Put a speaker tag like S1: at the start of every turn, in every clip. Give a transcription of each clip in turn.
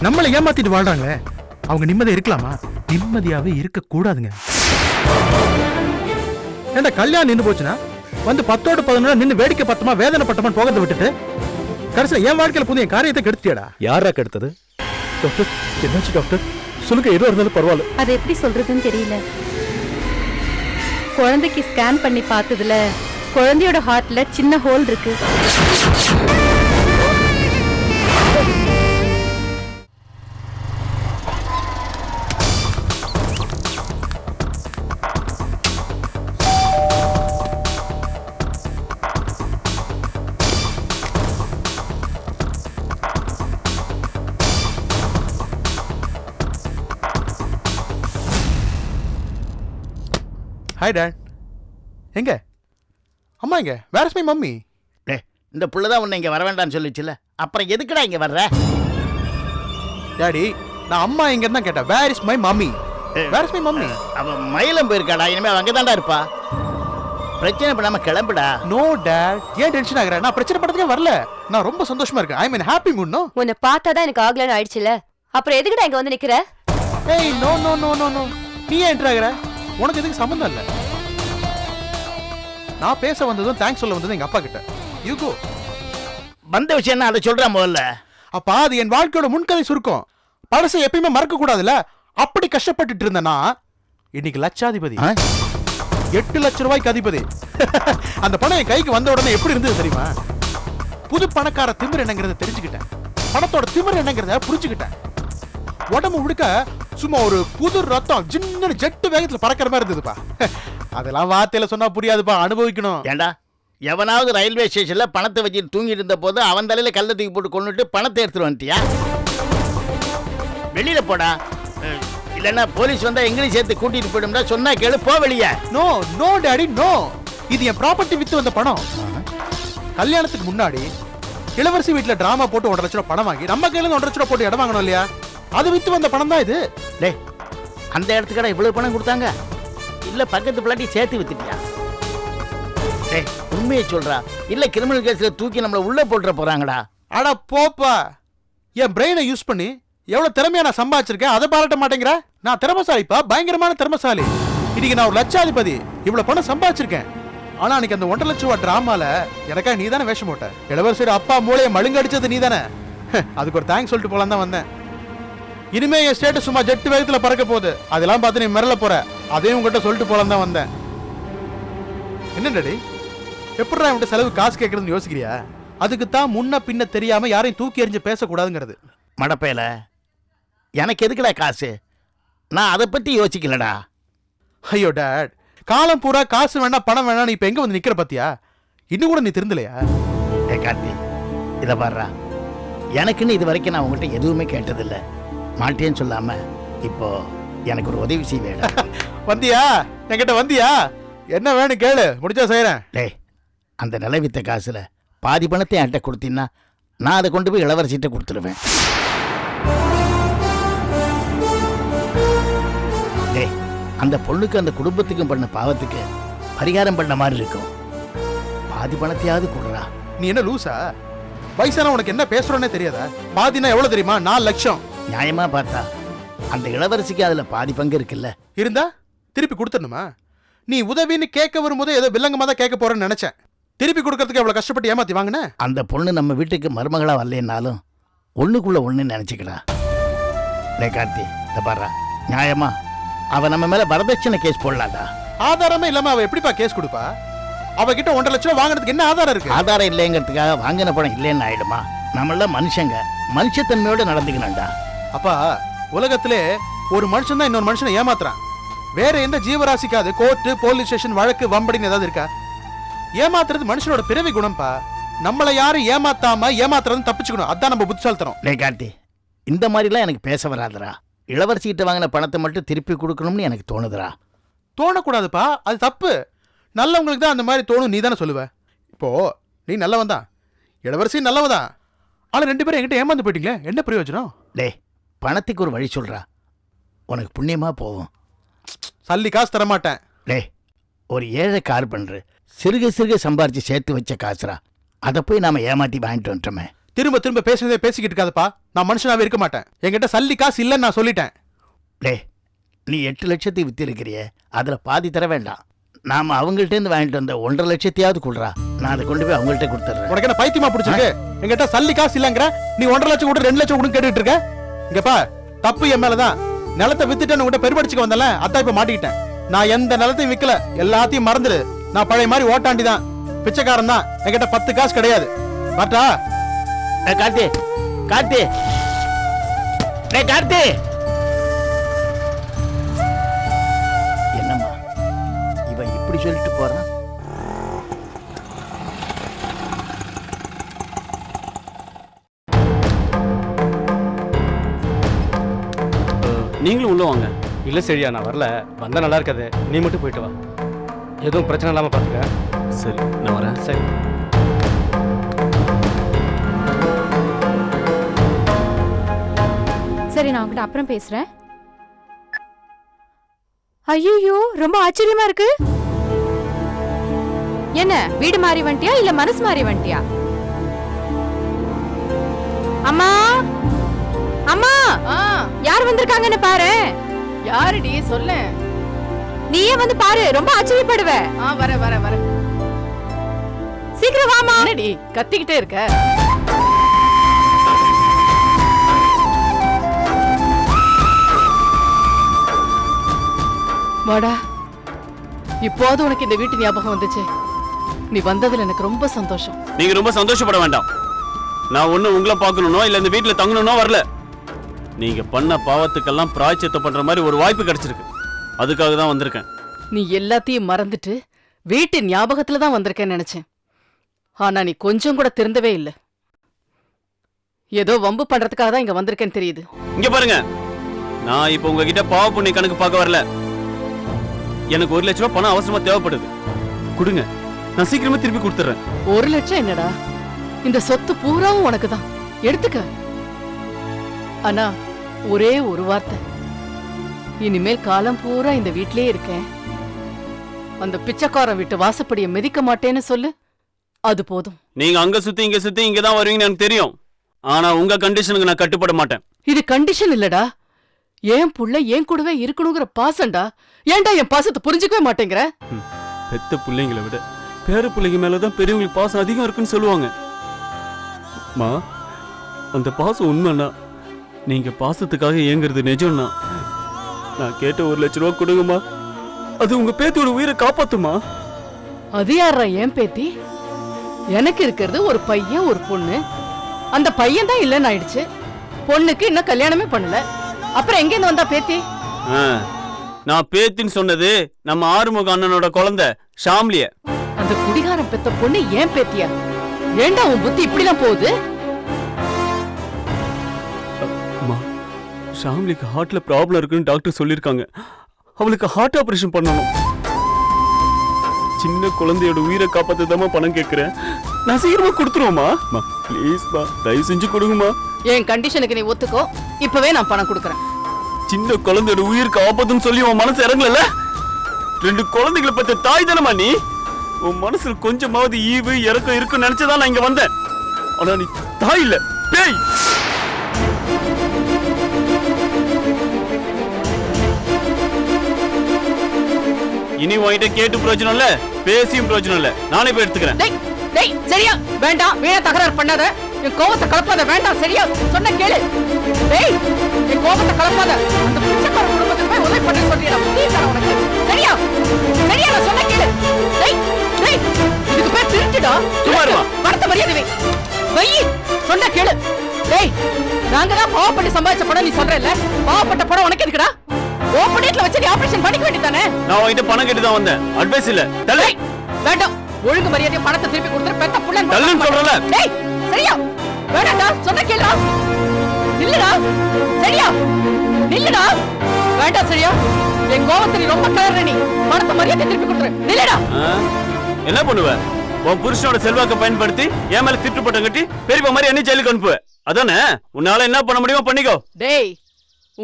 S1: நம்மளை ஏமாத்திட்டு வாழ்றாங்களே, அவங்க நிம்மதியா இருக்கலாமா? நிம்மதியாவே இருக்க கூடாதுங்க. ஏண்டா கல்யாணம் நின்று போச்சுன்னா வந்து 10ஓட 11 நின்று வேடிக்கை பத்தமா வேதனை பட்டமா போகிறத விட்டுட்டு கடைசியில் என் வாழ்க்கையில புதிய காரியத்தை கெடுத்தியாடா.
S2: யாரா கெடுத்தது? டாக்டர் என்னாச்சு டாக்டர்? சொல்லுங்க, எதுவும் இருந்தாலும் பரவாயில்ல.
S3: அது எப்படி சொல்றதுன்னு தெரியல. குழந்தைக்கு ஸ்கேன் பண்ணி பார்த்ததுல குழந்தையோட ஹார்ட்ல சின்ன ஹோல் இருக்கு.
S1: Hi dad. எங்க அம்மா? எங்க? Where is my mummy?
S4: இந்த புள்ளதான் உன்னை இங்கே வர வேண்டாம்னு சொல்லிச்சுல, அப்புறம் எதுக்குடா இங்கே வர்ற?
S1: டாடி, நான் அம்மா எங்கன்னு தான் கேட்டேன். Where is my mummy? Where is my mummy?
S4: அவன் மயிலம் போயிருக்காடா, இனிமே அங்கே தான்டா இருப்பா. பிரச்சனை பண்ணாம கிளம்புடா.
S1: நோ டாட், ஏன் டென்ஷன் ஆகுற? நான் பிரச்சனை பண்றதுக்கே வரல. நான் ரொம்ப சந்தோஷமா இருக்கேன். ஐ மீன் ஹாப்பி மூட். நோ,
S3: உன்னை பார்த்தாதான் எனக்கு ஆகலன்னு ஆயிடுச்சுல, அப்புறம் எதுக்குடா இங்க வந்து நிக்கிற?
S1: ஏய் no no no no no, நீ ஏன் என்ட்ரு ஆகுற? உனக்கு எதுக்கு சம்மந்தம் இல்லை. நான் பேச வந்ததும் தேங்க்ஸ் சொல்ல வந்ததும் எங்க அப்பா கிட்ட. You go.
S4: வந்த விஷயம் என்ன, அதை சொல்றேன் முதல்ல.
S1: அப்பா, அது என் வாழ்க்கையோட முன்கதை சுருக்கம். பழசை எப்பயுமே மறக்க கூடாதுல்ல. அப்படி கஷ்டப்பட்டுட்டு இருந்தேன்னா இன்னைக்கு லட்சாதிபதி, 8 லட்சம் ரூபாய்க்கு அதிபதி. அந்த பணம் என் கைக்கு வந்த உடனே எப்படி இருந்தது தெரியுமா? புது பணக்கார திமிர் என்னங்கிறத தெரிஞ்சுக்கிட்டேன். பணத்தோட திமிர் என்னங்கிறத புரிஞ்சுக்கிட்டேன். உடம்பு முழுக்க சும்மா ஒரு புது ரத்தம் ஜின்னு ஜெட்டு வேகத்துல பறக்கிற மாதிரி இருந்ததுப்பா. அதெல்லாம் வார்த்தையில சொன்னா புரியாதுப்பா, அனுபவிக்கணும்.
S4: ஏண்டா, எவனாவது ரயில்வே ஸ்டேஷன்ல பணத்தை வச்சுட்டு தூங்கிட்டு இருந்த போது அவன் தலையில கல்ல தூக்கி போட்டு கொண்டுட்டு பணத்தை எடுத்துட்டு வந்துட்டியா? வெளியில போடா, இல்லைன்னா போலீஸ் வந்தா எங்களையும் சேர்த்து கூட்டிட்டு போயிடும்டா. சொன்னா கேளு, போ வெளியே.
S1: நோ நோ டாடி நோ, இது என் ப்ராப்பர்ட்டி வித்து வந்த பணம். கல்யாணத்துக்கு முன்னாடி இளவரசி வீட்டுல டிராமா போட்டு 1.5 லட்சம் ரூபாய் பணம் வாங்கி நம்ம கையில 1.5 லட்சம் ரூபாய் போட்டு இடம் வாங்கணும் இல்லையா? அது வித்து வந்த பணம் தான் இது.
S4: டேய், அந்த இடத்துக்கடா இவ்வளவு பணம் கொடுத்தாங்க? இல்ல பக்கத்து பிள்ளாட்டி சேர்த்து வித்துட்டியா? டேய், உண்மையை சொல்றா, இல்ல கிரிமினல் கேஸ்ல தூக்கி நம்மள உள்ள போட்டுற போறாங்கடா.
S1: அட போப்பா, என் பிரெயினை யூஸ் பண்ணி எவ்வளவு திறமையா நான் சம்பாதிச்சிருக்கேன், அதை பாராட்ட மாட்டேங்கிற? நான் திறமசாலிப்பா, பயங்கரமான திறமசாலி. இன்னைக்கு நான் ஒரு லட்சாதிபதி, இவ்வளவு பணம் சம்பாதிச்சிருக்கேன். ஆனா அன்னைக்கு அந்த 1.5 லட்சம் ரூபாய் டிராமால எனக்கா நீ தானே வேஷம் போட்ட. இளவரசியோட அப்பா மூளையை மழுங்க அடிச்சது நீ தானே. அதுக்கு ஒரு தேங்க்ஸ் சொல்லிட்டு போலாம் தான் வந்தேன். இனிமே என் ஸ்டேட்டஸ் சும்மா ஜெட்டு வேகத்துல பறக்க போகுது. அதெல்லாம் பார்த்து நீ மிரள போற, அதையும் உங்ககிட்ட சொல்லிட்டு போலாம் தான் வந்தேன். என்ன டாடி, எப்படிடா இவன்கிட்ட செலவு காசு கேட்கறதுன்னு யோசிக்கிறியா? அதுக்கு தான் முன்ன பின்ன தெரியாம யாரையும் தூக்கி எறிஞ்சு பேசக்கூடாதுங்கிறது.
S4: மடப்பையில எனக்கு எதுக்குடா காசு? நான் அதை பத்தி யோசிக்கலடா.
S1: ஐயோ டாட், காலம் பூரா காசு வேணா பணம் வேணா, நீ இப்ப எங்க வந்து நிக்கிற பத்தியா? இன்னும் கூட நீ திருந்தலையா?
S4: ஏ கார்த்தி, இதை பாடுறா, எனக்குன்னு இது வரைக்கும் நான் உங்கள்கிட்ட எதுவுமே கேட்டதில்ல. மாட்டேன்னு சொல்லாம இப்போ எனக்கு ஒரு உதவி செய்ய வேணும்.
S1: வந்தியா என்கிட்ட? வந்தியா? என்ன வேணும் கேளு, முடிச்சா செய்யறேன்.
S4: டேய், அந்த நிலை வித்த காசுல பாதி பணத்தை என்கிட்ட கொடுத்தீங்கன்னா நான் அதை கொண்டு போய் இளவரசிட்ட கொடுத்துருவேன். டேய், அந்த பொண்ணுக்கு அந்த குடும்பத்துக்கும் பண்ண பாவத்துக்கு பரிகாரம் பண்ண மாதிரி இருக்கும். பாதி பணத்தையாவது கொடுறா.
S1: நீ என்ன லூசா? வயசான உனக்கு என்ன பேசுறோன்னே தெரியாதா? பாதினா எவ்வளவு தெரியுமா? 4 லட்சம்.
S4: நியாயமா பார்த்தா அந்த இளவரசிக்கு அதுல பாதி பங்கு இருக்குல்ல.
S1: இருந்தா திருப்பி கொடுத்துடணுமா? நீ உதவின்னு கேட்க வரும்போது ஏதோ வில்லங்கமா தான் கேட்க போறேன்னு நினைச்சேன். திருப்பி கொடுக்கறதுக்கு எவ்வளவு கஷ்டப்பட்டு ஏமாத்தி வாங்கின?
S4: அந்த பொண்ணு நம்ம வீட்டுக்கு மருமகளா வரலனாலும் ஒண்ணுக்குள்ள ஒண்ணு நினைச்சுக்கடா. டே கார்த்தி, இத பாரு, நியாயமா அவ நம்ம மேல வரதட்சணை கேஸ் போடலாம்டா.
S1: ஆதாரமே இல்லாம அவ எப்படிப்பா கேஸ் கொடுப்பா? அவகிட்ட 1.5 லட்சம் வாங்குறதுக்கு என்ன ஆதாரம் இருக்கு?
S4: ஆதாரம் இல்லைங்கிறதுக்காக வாங்கின பணம் இல்லைன்னு ஆயிடுமா? நம்மள மனுஷங்க மனுஷத்தன்மையோட நடந்துக்கணும்டா.
S1: அப்பா, உலகத்திலே ஒரு மனுஷன் தான் இன்னொரு மனுஷனை ஏமாத்துறான். வேற எந்த ஜீவராசிக்காது கோர்ட்டு போலீஸ் ஸ்டேஷன் வழக்கு வம்படின்னு ஏதாவது இருக்கா? ஏமாத்துறது மனுஷனோட பிறவி குணம்பா. நம்மளை யாரும் ஏமாத்தாம ஏமாத்துறது தப்பிச்சுக்கணும். அதான் நம்ம புத்திசாலித்தனம்.
S4: டே கார்த்தி, இந்த மாதிரிலாம் எனக்கு பேச வராதுடா. இளவரசிக்கிட்ட வாங்கின பணத்தை மட்டும் திருப்பி கொடுக்கணும்னு எனக்கு தோணுதுடா.
S1: தோணக்கூடாதுப்பா, அது தப்பு. நல்லவங்களுக்கு தான் அந்த மாதிரி தோணும், நீ தானே சொல்லுவ. இப்போ நீ நல்லவன் தான், இளவரசி நல்லவன் தான். ஆனா 2 பேரும் என்கிட்ட ஏமாந்து போயிட்டீங்களே, என்ன பிரயோஜனம்?
S4: டே, பணத்துக்கு ஒரு வழி சொல்றா, உனக்கு புண்ணியமா போகும்.
S1: சல்லி காசு தரமாட்டேன்.
S4: டே, ஒரு ஏழை கார் பண்ற சிறுக சிறுக சம்பாரிச்சு சேர்த்து வச்ச காசுரா, அதை போய் நாம ஏமாத்தி வாங்கிட்டு வந்துட்டோமே.
S1: திரும்ப திரும்ப பேசுனதே பேசிக்கிட்டு இருக்காதப்பா. நான் மனுஷனாவே இருக்க மாட்டேன். என்கிட்ட சல்லி காசு இல்லைன்னு நான் சொல்லிட்டேன்.
S4: டே, நீ 8 லட்சத்தை வித்திருக்கிறிய, அதுல பாதி தர வேண்டாம். நாம அவங்கள்ட்ட இருந்து வாங்கிட்டு வந்த 1.5 லட்சத்தையாவது கொடுறா. நான் அதை கொண்டு போய் அவங்கள்ட்ட கொடுத்துறேன்.
S1: உனக்கு என்ன பைத்தியமா பிடிச்சிருக்கு? என்கிட்ட சல்லி காசு இல்லங்கிற, நீ 1.5 லட்சம் கூட 2 லட்சம் கூட கேட்டுட்டு இருக்க. இங்கப்பா, தப்பு என் மேலதான். நிலத்தை வித்துட்டேன்னு உங்ககிட்ட பெருமடிச்சுக்க வந்தல, அதான் இப்ப மாட்டிக்கிட்டேன். நான் எந்த நிலத்தையும் விக்கல, எல்லாத்தையும் மறந்துடு. நான் பழைய மாதிரி ஓட்டாண்டி தான், பிச்சைக்காரன் தான். என்கிட்ட 10 காசு கிடையாது. பாட்டா
S4: கார்த்தி, கார்த்தி, டே கார்த்தி. என்னம்மா இவன் இப்படி சொல்லிட்டு போறான்?
S5: நீங்களும் உள்ள வாங்க. இல்லை சரியா, நான் வரல. வந்தா நல்லா இருக்காது. நீ மட்டும் போயிட்டு வா. எதுவும் பிரச்சனை இல்லாமல் பார்த்துக்க.
S2: சரி, நான் வரேன்.
S5: சரி.
S3: சரி, நான் உங்ககிட்ட அப்புறம் பேசுறேன். ஐயோ, ரொம்ப ஆச்சரியமா இருக்கு. என்ன வீடு மாறி வந்துட்டியா இல்ல மனசு மாறி வந்துட்டியா? அம்மா, அம்மா, யார் வந்திருக்காங்கன்னு பாரு.
S6: யாருடி சொல்ல?
S3: நீயே வந்து பாரு, ரொம்ப ஆச்சரியப்படுவ.
S6: வர வர வர.
S3: சீக்கிரம் வாமா.
S6: என்னடி கத்திக்கிட்டே இருக்க? வாடா. இப்போது உனக்கு இந்த வீட்டு ஞாபகம் வந்துச்சு. நீ வந்ததுல எனக்கு ரொம்ப சந்தோஷம்.
S5: நீங்க ரொம்ப சந்தோஷப்பட வேண்டாம். நான் ஒண்ணு உங்களை பார்க்கணுனோ இல்ல இந்த வீட்டுல தங்கணுனோ வரல. நீங்க பண்ண பாவத்துக்கெல்லாம் பிராயச்சித்தம் பண்ற மாதிரி ஒரு வாய்ப்பு கிடைச்சிருக்கு. அதுக்காக தான் வந்திருக்கேன்.
S6: நீ எல்லாத்தையும் மறந்துட்டு வீட்டு ஞாபகத்துல தான் வந்திருக்கேன்னு நினைச்சேன். ஆனா நீ கொஞ்சம் கூட திருந்தவே இல்லை. ஏதோ வம்பு பண்றதுக்காக தான் இங்க வந்திருக்கேன்னு தெரியுது.
S5: இங்க பாருங்க, நான் இப்ப உங்ககிட்ட பாவ புண்ணிய கணக்கு பார்க்க வரல. எனக்கு 1 லட்சம் ரூபாய் பணம் அவசரமா தேவைப்படுது. கொடுங்க, நான் சீக்கிரமா திருப்பி கொடுத்துறேன்.
S6: 1 லட்சம் என்னடா? இந்த சொத்து பூராவும் உனக்கு தான், எடுத்துக்க. ஆனா ஒரே ஒரு வார்த்தை, இனிமேல் காலம் பூரா இந்த வீட்லயே இருக்கேன், அந்த பிச்சைக்காரன் விட்டு வாசப்படிய மிதிக்க மாட்டேன்னு சொல்லு. அது போதும்.
S5: நீங்க அங்க சுத்தி இங்க சுத்தி இங்க தான் வருவீங்கன்னு எனக்கு தெரியும். ஆனா உங்க கண்டிஷனுக்கு நான் கட்டுப்பட மாட்டேன்.
S6: இது கண்டிஷன் இல்லடா, ஏன் புள்ள ஏன் கூடவே இருக்கணுங்கிற பாசம்டா. ஏன்டா என் பாசத்தை புரிஞ்சுக்கவே மாட்டேங்கிற?
S5: பெத்த பிள்ளைங்களை விட பேர பிள்ளைங்க மேலதான் பெரியவங்களுக்கு பாசம் அதிகம் இருக்குன்னு சொல்லுவாங்க. மா, அந்த பாசம் உண்மைன்னா, நீங்க பாசத்துக்காக ஏங்குறது நிஜம்னா, நான் கேட்ட 1 லட்சம் ரூபாய் கொடுங்கம்மா. அது உங்க பேத்தியோட உயிரை காப்பாத்துமா.
S6: அது யாரா என் பேத்தி? எனக்கு இருக்கிறது ஒரு பையன் ஒரு பொண்ணு. அந்த பையன் தான் இல்லைன்னு ஆயிடுச்சு. பொண்ணுக்கு இன்னும் கல்யாணமே பண்ணல. அப்புறம் எங்க இருந்து வந்தா பேத்தி?
S5: நான் பேத்தின்னு சொன்னது நம்ம ஆறுமுக அண்ணனோட குழந்தை ஷாம்லிய.
S6: அந்த குடிகாரம் பெத்த பொண்ணு ஏன் பேத்தியா? ஏண்டா உன் புத்தி இப்படிலாம் போகுது?
S5: அம்மா, ஷாம்லிக்கு ஹார்ட்ல ப்ராப்ளம் இருக்குன்னு டாக்டர் சொல்லிருக்காங்க. அவளுக்கு ஹார்ட் ஆபரேஷன் பண்ணணும். சின்ன குழந்தையோட உயிரை காப்பாத்ததாமா பணம் கேட்கிறேன். நான் சீக்கிரமா கொடுத்துருவோமா? ப்ளீஸ்மா, தயவு செஞ்சு கொடுங்கம்மா.
S6: என் கண்டிஷனுக்கு நீ ஒத்துக்கோ, இப்பவே நான் பணம் கொடுக்கறேன்.
S5: சின்ன குழந்தையோட உயிருக்கு ஆபத்துன்னு சொல்லி உன் மனசு இறங்கல. 2 குழந்தைகளை பத்த தாய் தானமா நீ? உன் மனசுல கொஞ்சமாவது ஈவு இறக்கம் இருக்குன்னு நினைச்சதான் நான் இங்க வந்தேன். ஆனா நீ தாய் இல்ல, பேய். இனி உன்கிட்ட கேட்டு பிரயோஜனம் இல்ல, பேசியும் பிரயோஜனம் இல்ல. நானே போய் எடுத்துக்கிறேன்.
S6: டேய் டேய், சரியா? வேண்டாம், வீணா தகராறு பண்ணாத. என் கோபத்தை கலப்பாத. வேண்டாம், சரியா? சொன்ன கேளு. டேய், என் கோபத்தை கலப்பாத. அந்த பிச்சைக்கார குடும்பத்துக்கு போய் உதவி பண்ண சொல்றியா? புரியுதா உனக்கு? சரியா? சரியா, நான் சொன்ன கேளு. டேய் டேய், இதுக்கு பேர் திருட்டுடா.
S5: சும்மா இருமா.
S6: வரத மரியாதை வை. வை, சொன்ன கேளு. டேய், நாங்க தான் பாவப்பட்டு சம்பாதிச்ச பணம் நீ சொல்றல. பாவப்பட்ட பணம் உனக்கு எதுக்குடா? ஓபனேட்ல வச்சு நீ ஆபரேஷன் பண்ணிக்க வேண்டியதானே?
S5: நான் உன்கிட்ட பணம் கேட்டு தான் வந்தேன், அட்வைஸ் இல்ல. தள்ளு.
S6: வேண்டாம், ஒழுங்கு மரியாதையா பணத்தை திருப்பி கொடுத்துரு. பெத்த புள்ள
S5: தள்ளுன்னு சொல்றல.
S6: டேய், சரியா? வேண்டாம்டா, சொன்ன கேளுடா. நில்லுடா, சரியா? நில்லுடா. வேண்டாம், சரியா? என் கோவத்தை நீ ரொம்ப கலர்ற. நீ பணத்தை மரியாதை திருப்பி கொடுத்துரு. நில்லுடா.
S5: என்ன பண்ணுவ? உன் புருஷனோட செல்வாக்கை பயன்படுத்தி என் மேல திட்டு பட்டம் கட்டி பெரியப்பா மாதிரி என்ன ஜெயிலுக்கு அனுப்புவ. அதானே? உன்னால என்ன பண்ண முடியுமோ பண்ணிக்கோ.
S6: டேய்,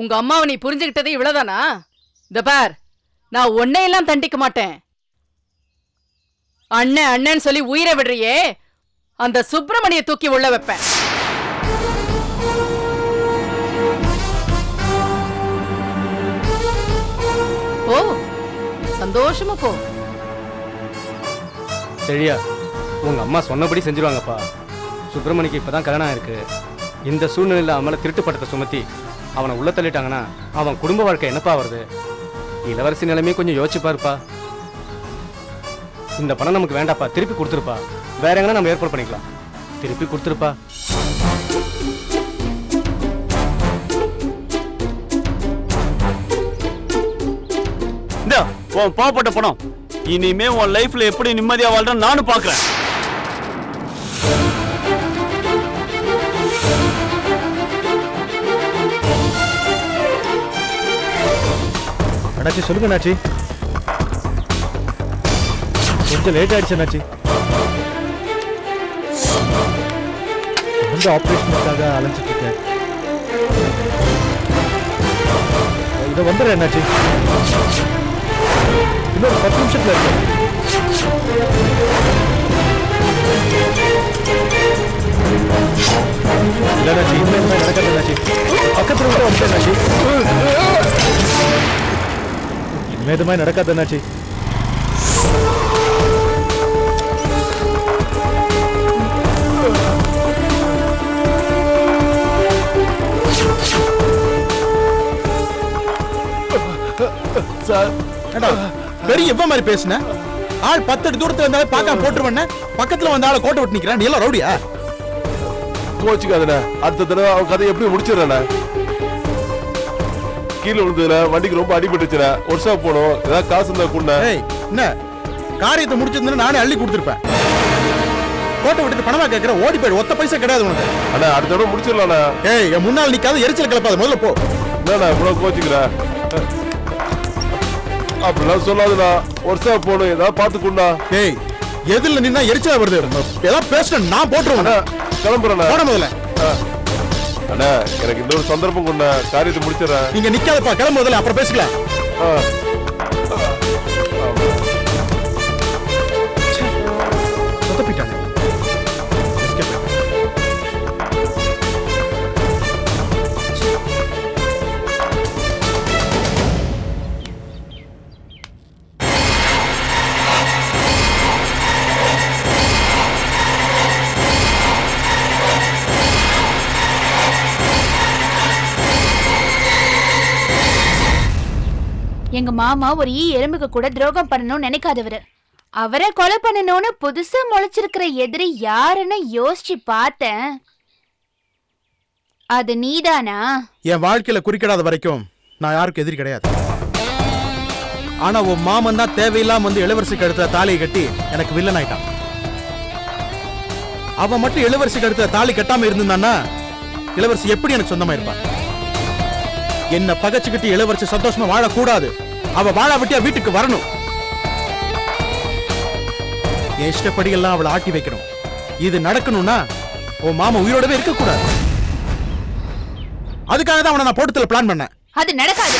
S6: உங்க அம்மாவை நீ புரிஞ்சுக்கிட்டது இவ்வளவுதானா? இந்த பார், நான் உன்னையெல்லாம் தண்டிக்க மாட்டேன். அண்ணன் அண்ணன் சொல்லி உயிரை விடுறியே, அந்த சுப்பிரமணிய தூக்கி உள்ள வைப்பேன். போ, சந்தோஷமா போ.
S2: சரியா உங்க அம்மா சொன்னபடி செஞ்சிருவாங்கப்பா. சுப்பிரமணிக்கு இப்பதான் கல்யாணம் இருக்கு. இந்த சூழ்நிலையில அவன் திருட்டு பட்டத்தை சுமத்தி அவனை உள்ள தள்ளிட்டாங்கன்னா அவன் குடும்ப வாழ்க்கை என்னப்பா வருது? இளவரசி நிலைமையை கொஞ்சம் யோசிச்சு பாருப்பா. இந்த பணம் நமக்கு வேண்டாப்பா, திருப்பி கொடுத்துருப்பா. வேற எங்கன்னா நம்ம ஏற்பாடு பண்ணிக்கலாம். திருப்பி கொடுத்துருப்பா.
S5: இந்த உன் பாவப்பட்ட பணம் இனிமே உன் லைஃப்ல எப்படி நிம்மதியா வாழ்றேன் நானும் பாக்குறேன்.
S2: அண்ணாச்சி சொல்லுங்க அண்ணாச்சி. கொஞ்சம் லேட் ஆயிடுச்சு அண்ணாச்சி. அந்த ஆபரேஷனுக்காக அலைஞ்சிட்டு இருக்கேன். இதை வந்துடுறேன் அண்ணாச்சி. இன்னொரு 10 நிமிஷத்துல இருக்கேன். இல்லை அண்ணாச்சி, இனிமேல் நடக்காது அண்ணாச்சி. பக்கத்துல கூட வந்துட்டேன் அண்ணாச்சி. இனிமே இது மாதிரி நடக்காது அண்ணாச்சி.
S1: சார் பெரிய எவ்வளவு மாதிரி பேசுன? ஆள் 10 அடி தூரத்துல இருந்தாலும் பார்க்காம போட்டுருவண்ண, பக்கத்துல வந்த ஆளை கோட்டை விட்டு நிக்கிறேன். நீ எல்லாம் ரவுடியா?
S7: கோச்சுக்காதுண்ணே. அடுத்த தடவை அவன் கதையை எப்படி முடிச்சிடறேண்ணே. கீழே விழுந்ததுல வண்டிக்கு ரொம்ப அடிபட்டுச்சுண்ணே. ஒர்க்ஷாப் போகணும். ஏதாவது காசு இருந்தா கூட.
S1: ஏய், என்ன காரியத்தை முடிச்சிருந்தா நானே அள்ளி கொடுத்துருப்பேன். கோட்டை விட்டு பணமா கேட்கிற, ஓடி போயிடு. ஒத்த பைசா கிடையாது உனக்கு.
S7: அண்ணா அடுத்த தடவை முடிச்சிடலாண்ணா.
S1: ஏய், என் முன்னால் நிக்காத, எரிச்சல் கிளப்பாத. முதல்ல போ.
S7: என்னண்ணா இவ்வளவு கோச்சுக்கிறேன்? அப்படிலாம் சொல்லாதுண்ணா. ஒர்க்ஷாப் போகணும். ஏதாவது பார்த்துக்கொண்டா.
S1: ஏய், எதிரில் நின்னா எரிச்சலா வருது. ஏதாவது பேசணும், நான் போட்டுருவேன்.
S7: கிளம்புறேண்ணா.
S1: போட முதல்ல.
S7: அண்ணா எனக்கு இந்த ஒரு சந்தர்ப்பம் கொண்ட காரியத்தை முடிச்சிடறேன்.
S1: நீங்க நிக்காதப்பா, கிளம்பு முதல்ல, அப்புறம் பேசிக்கலாம். சொதப்பிட்டானே. Escape ஆயிட்டான்.
S8: எங்க மாமா ஒரு எறும்புக்கு கூட துரோகம் பண்ணணும்னு நினைக்காதவரு. அவரை கொலை பண்ணணும்னு புதுசா முளைச்சிருக்கிற எதிரி யாருன்னு யோசிச்சு பார்த்தேன். அது நீதானா?
S1: என் வாழ்க்கையில குறிக்கிடாத வரைக்கும் நான் யாருக்கும் எதிரி கிடையாது. ஆனா உன் மாமன் தான் தேவையில்லாம வந்து இளவரசி கழுத்துல தாலியை கட்டி எனக்கு வில்லன் ஆயிட்டான். அவன் மட்டும் இளவரசி கழுத்துல தாலி கட்டாம இருந்தான்னா இளவரசி எப்படி எனக்கு சொந்தமா இருப்பான்? என்ன பகச்சுக்கிட்டு இளவரசி சந்தோஷமா வாழக்கூடாது. அவ வாழ விட்டியா வீட்டுக்கு வரணும். என் இஷ்டப்படி எல்லாம் அவளை ஆட்டி வைக்கணும். இது நடக்கணும்னா உன் மாமா உயிரோடவே இருக்க கூடாது. அதுக்காக தான் அவனை நான் போட்டத்துல பிளான் பண்ணேன்.
S8: அது நடக்காது.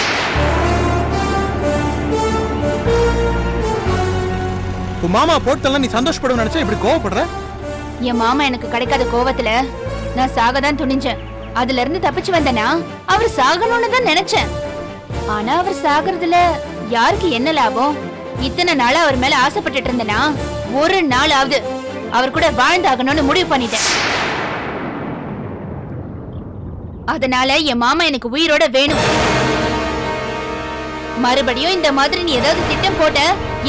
S1: உன் மாமா போட்டல நீ சந்தோஷப்படுவேன்னு நினைச்சா இப்படி கோவப்படுற?
S8: என் மாமா எனக்கு கிடைக்காத கோவத்துல நான் சாகதான் துணிஞ்சேன். அதுல இருந்து தப்பிச்சு வந்தனா அவர் சாகணும்னு தான் நினைச்சேன். ஆனா அவர் சாகிறதுல யாருக்கு என்ன லாபம்? இத்தனை நாளா அவர் மேல ஆசைப்பட்டுட்டு இருந்தனா ஒரு நாளாவது அவர் கூட வாழ்ந்தாகணும்னு முடிவு பண்ணிட்டேன். அதனால என் மாமா எனக்கு உயிரோட வேணும். மறுபடியும் இந்த மாதிரி நீ ஏதாவது திட்டம் போட்ட,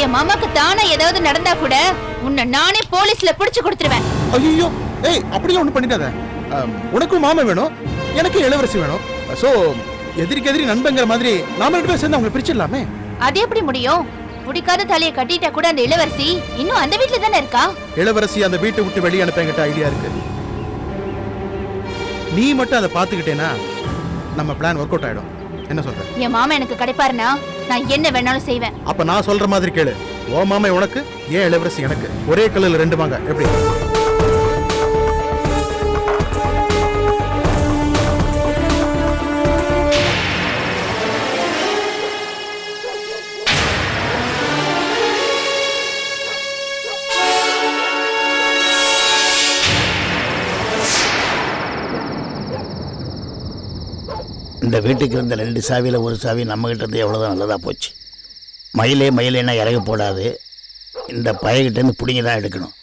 S8: என் மாமாக்கு தானே ஏதாவது நடந்தா கூட உன்னை நானே போலீஸ்ல பிடிச்சு கொடுத்துருவேன்.
S1: ஐயோ, ஏய் அப்படியே ஒண்ணு பண்ணிடாத. உனக்கும் மாமா வேணும், எனக்கு இளவரசி வேணும். சோ எதிரிக்கு எதிரி நண்பங்கிற மாதிரி நாம ரெண்டு பேரும் சேர்ந்து அவங்க பிரிச்சிடலாமே.
S8: அது எப்படி முடியும்? பிடிக்காத தலையை கட்டிட்டா கூட அந்த இளவரசி இன்னும் அந்த வீட்டுல தானே இருக்கா.
S1: இளவரசி அந்த வீட்டை விட்டு வெளியே அனுப்பங்கிட்ட ஐடியா இருக்கு. நீ மட்டும் அதை பாத்துக்கிட்டேனா நம்ம பிளான் ஒர்க் அவுட் ஆயிடும். என்ன சொல்ற?
S8: என் மாமா எனக்கு கிடைப்பாருனா நான் என்ன வேணாலும் செய்வேன்.
S1: அப்ப நான் சொல்ற மாதிரி கேளு. ஓ மாமா உனக்கு, ஏன் இளவரசி எனக்கு. ஒரே கல்லுல ரெண்டு மாங்க. எப்படி?
S4: இந்த வீட்டுக்கு இருந்த 2 சாவியில் ஒரு சாவி நம்மகிட்ட இருந்து எவ்வளோதான் நல்லதாக போச்சு. மயிலேன்னா இறக போடாது, இந்த பையகிட்டேருந்து பிடிங்கி தான் எடுக்கணும்.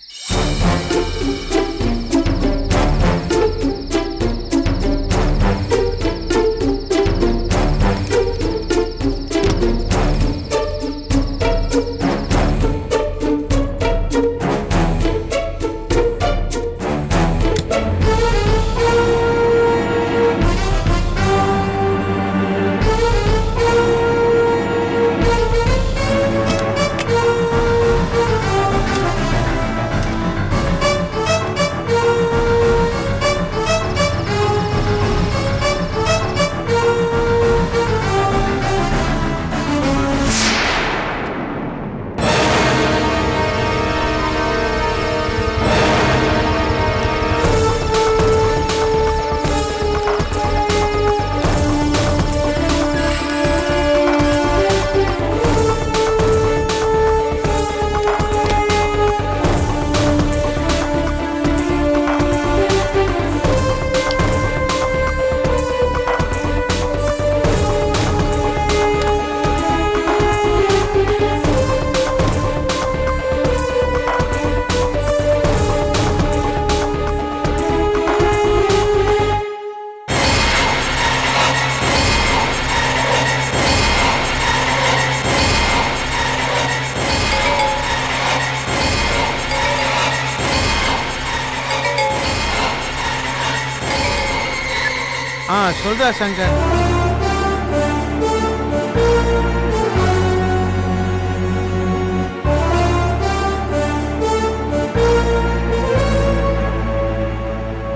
S1: சொல்றா சங்கர்.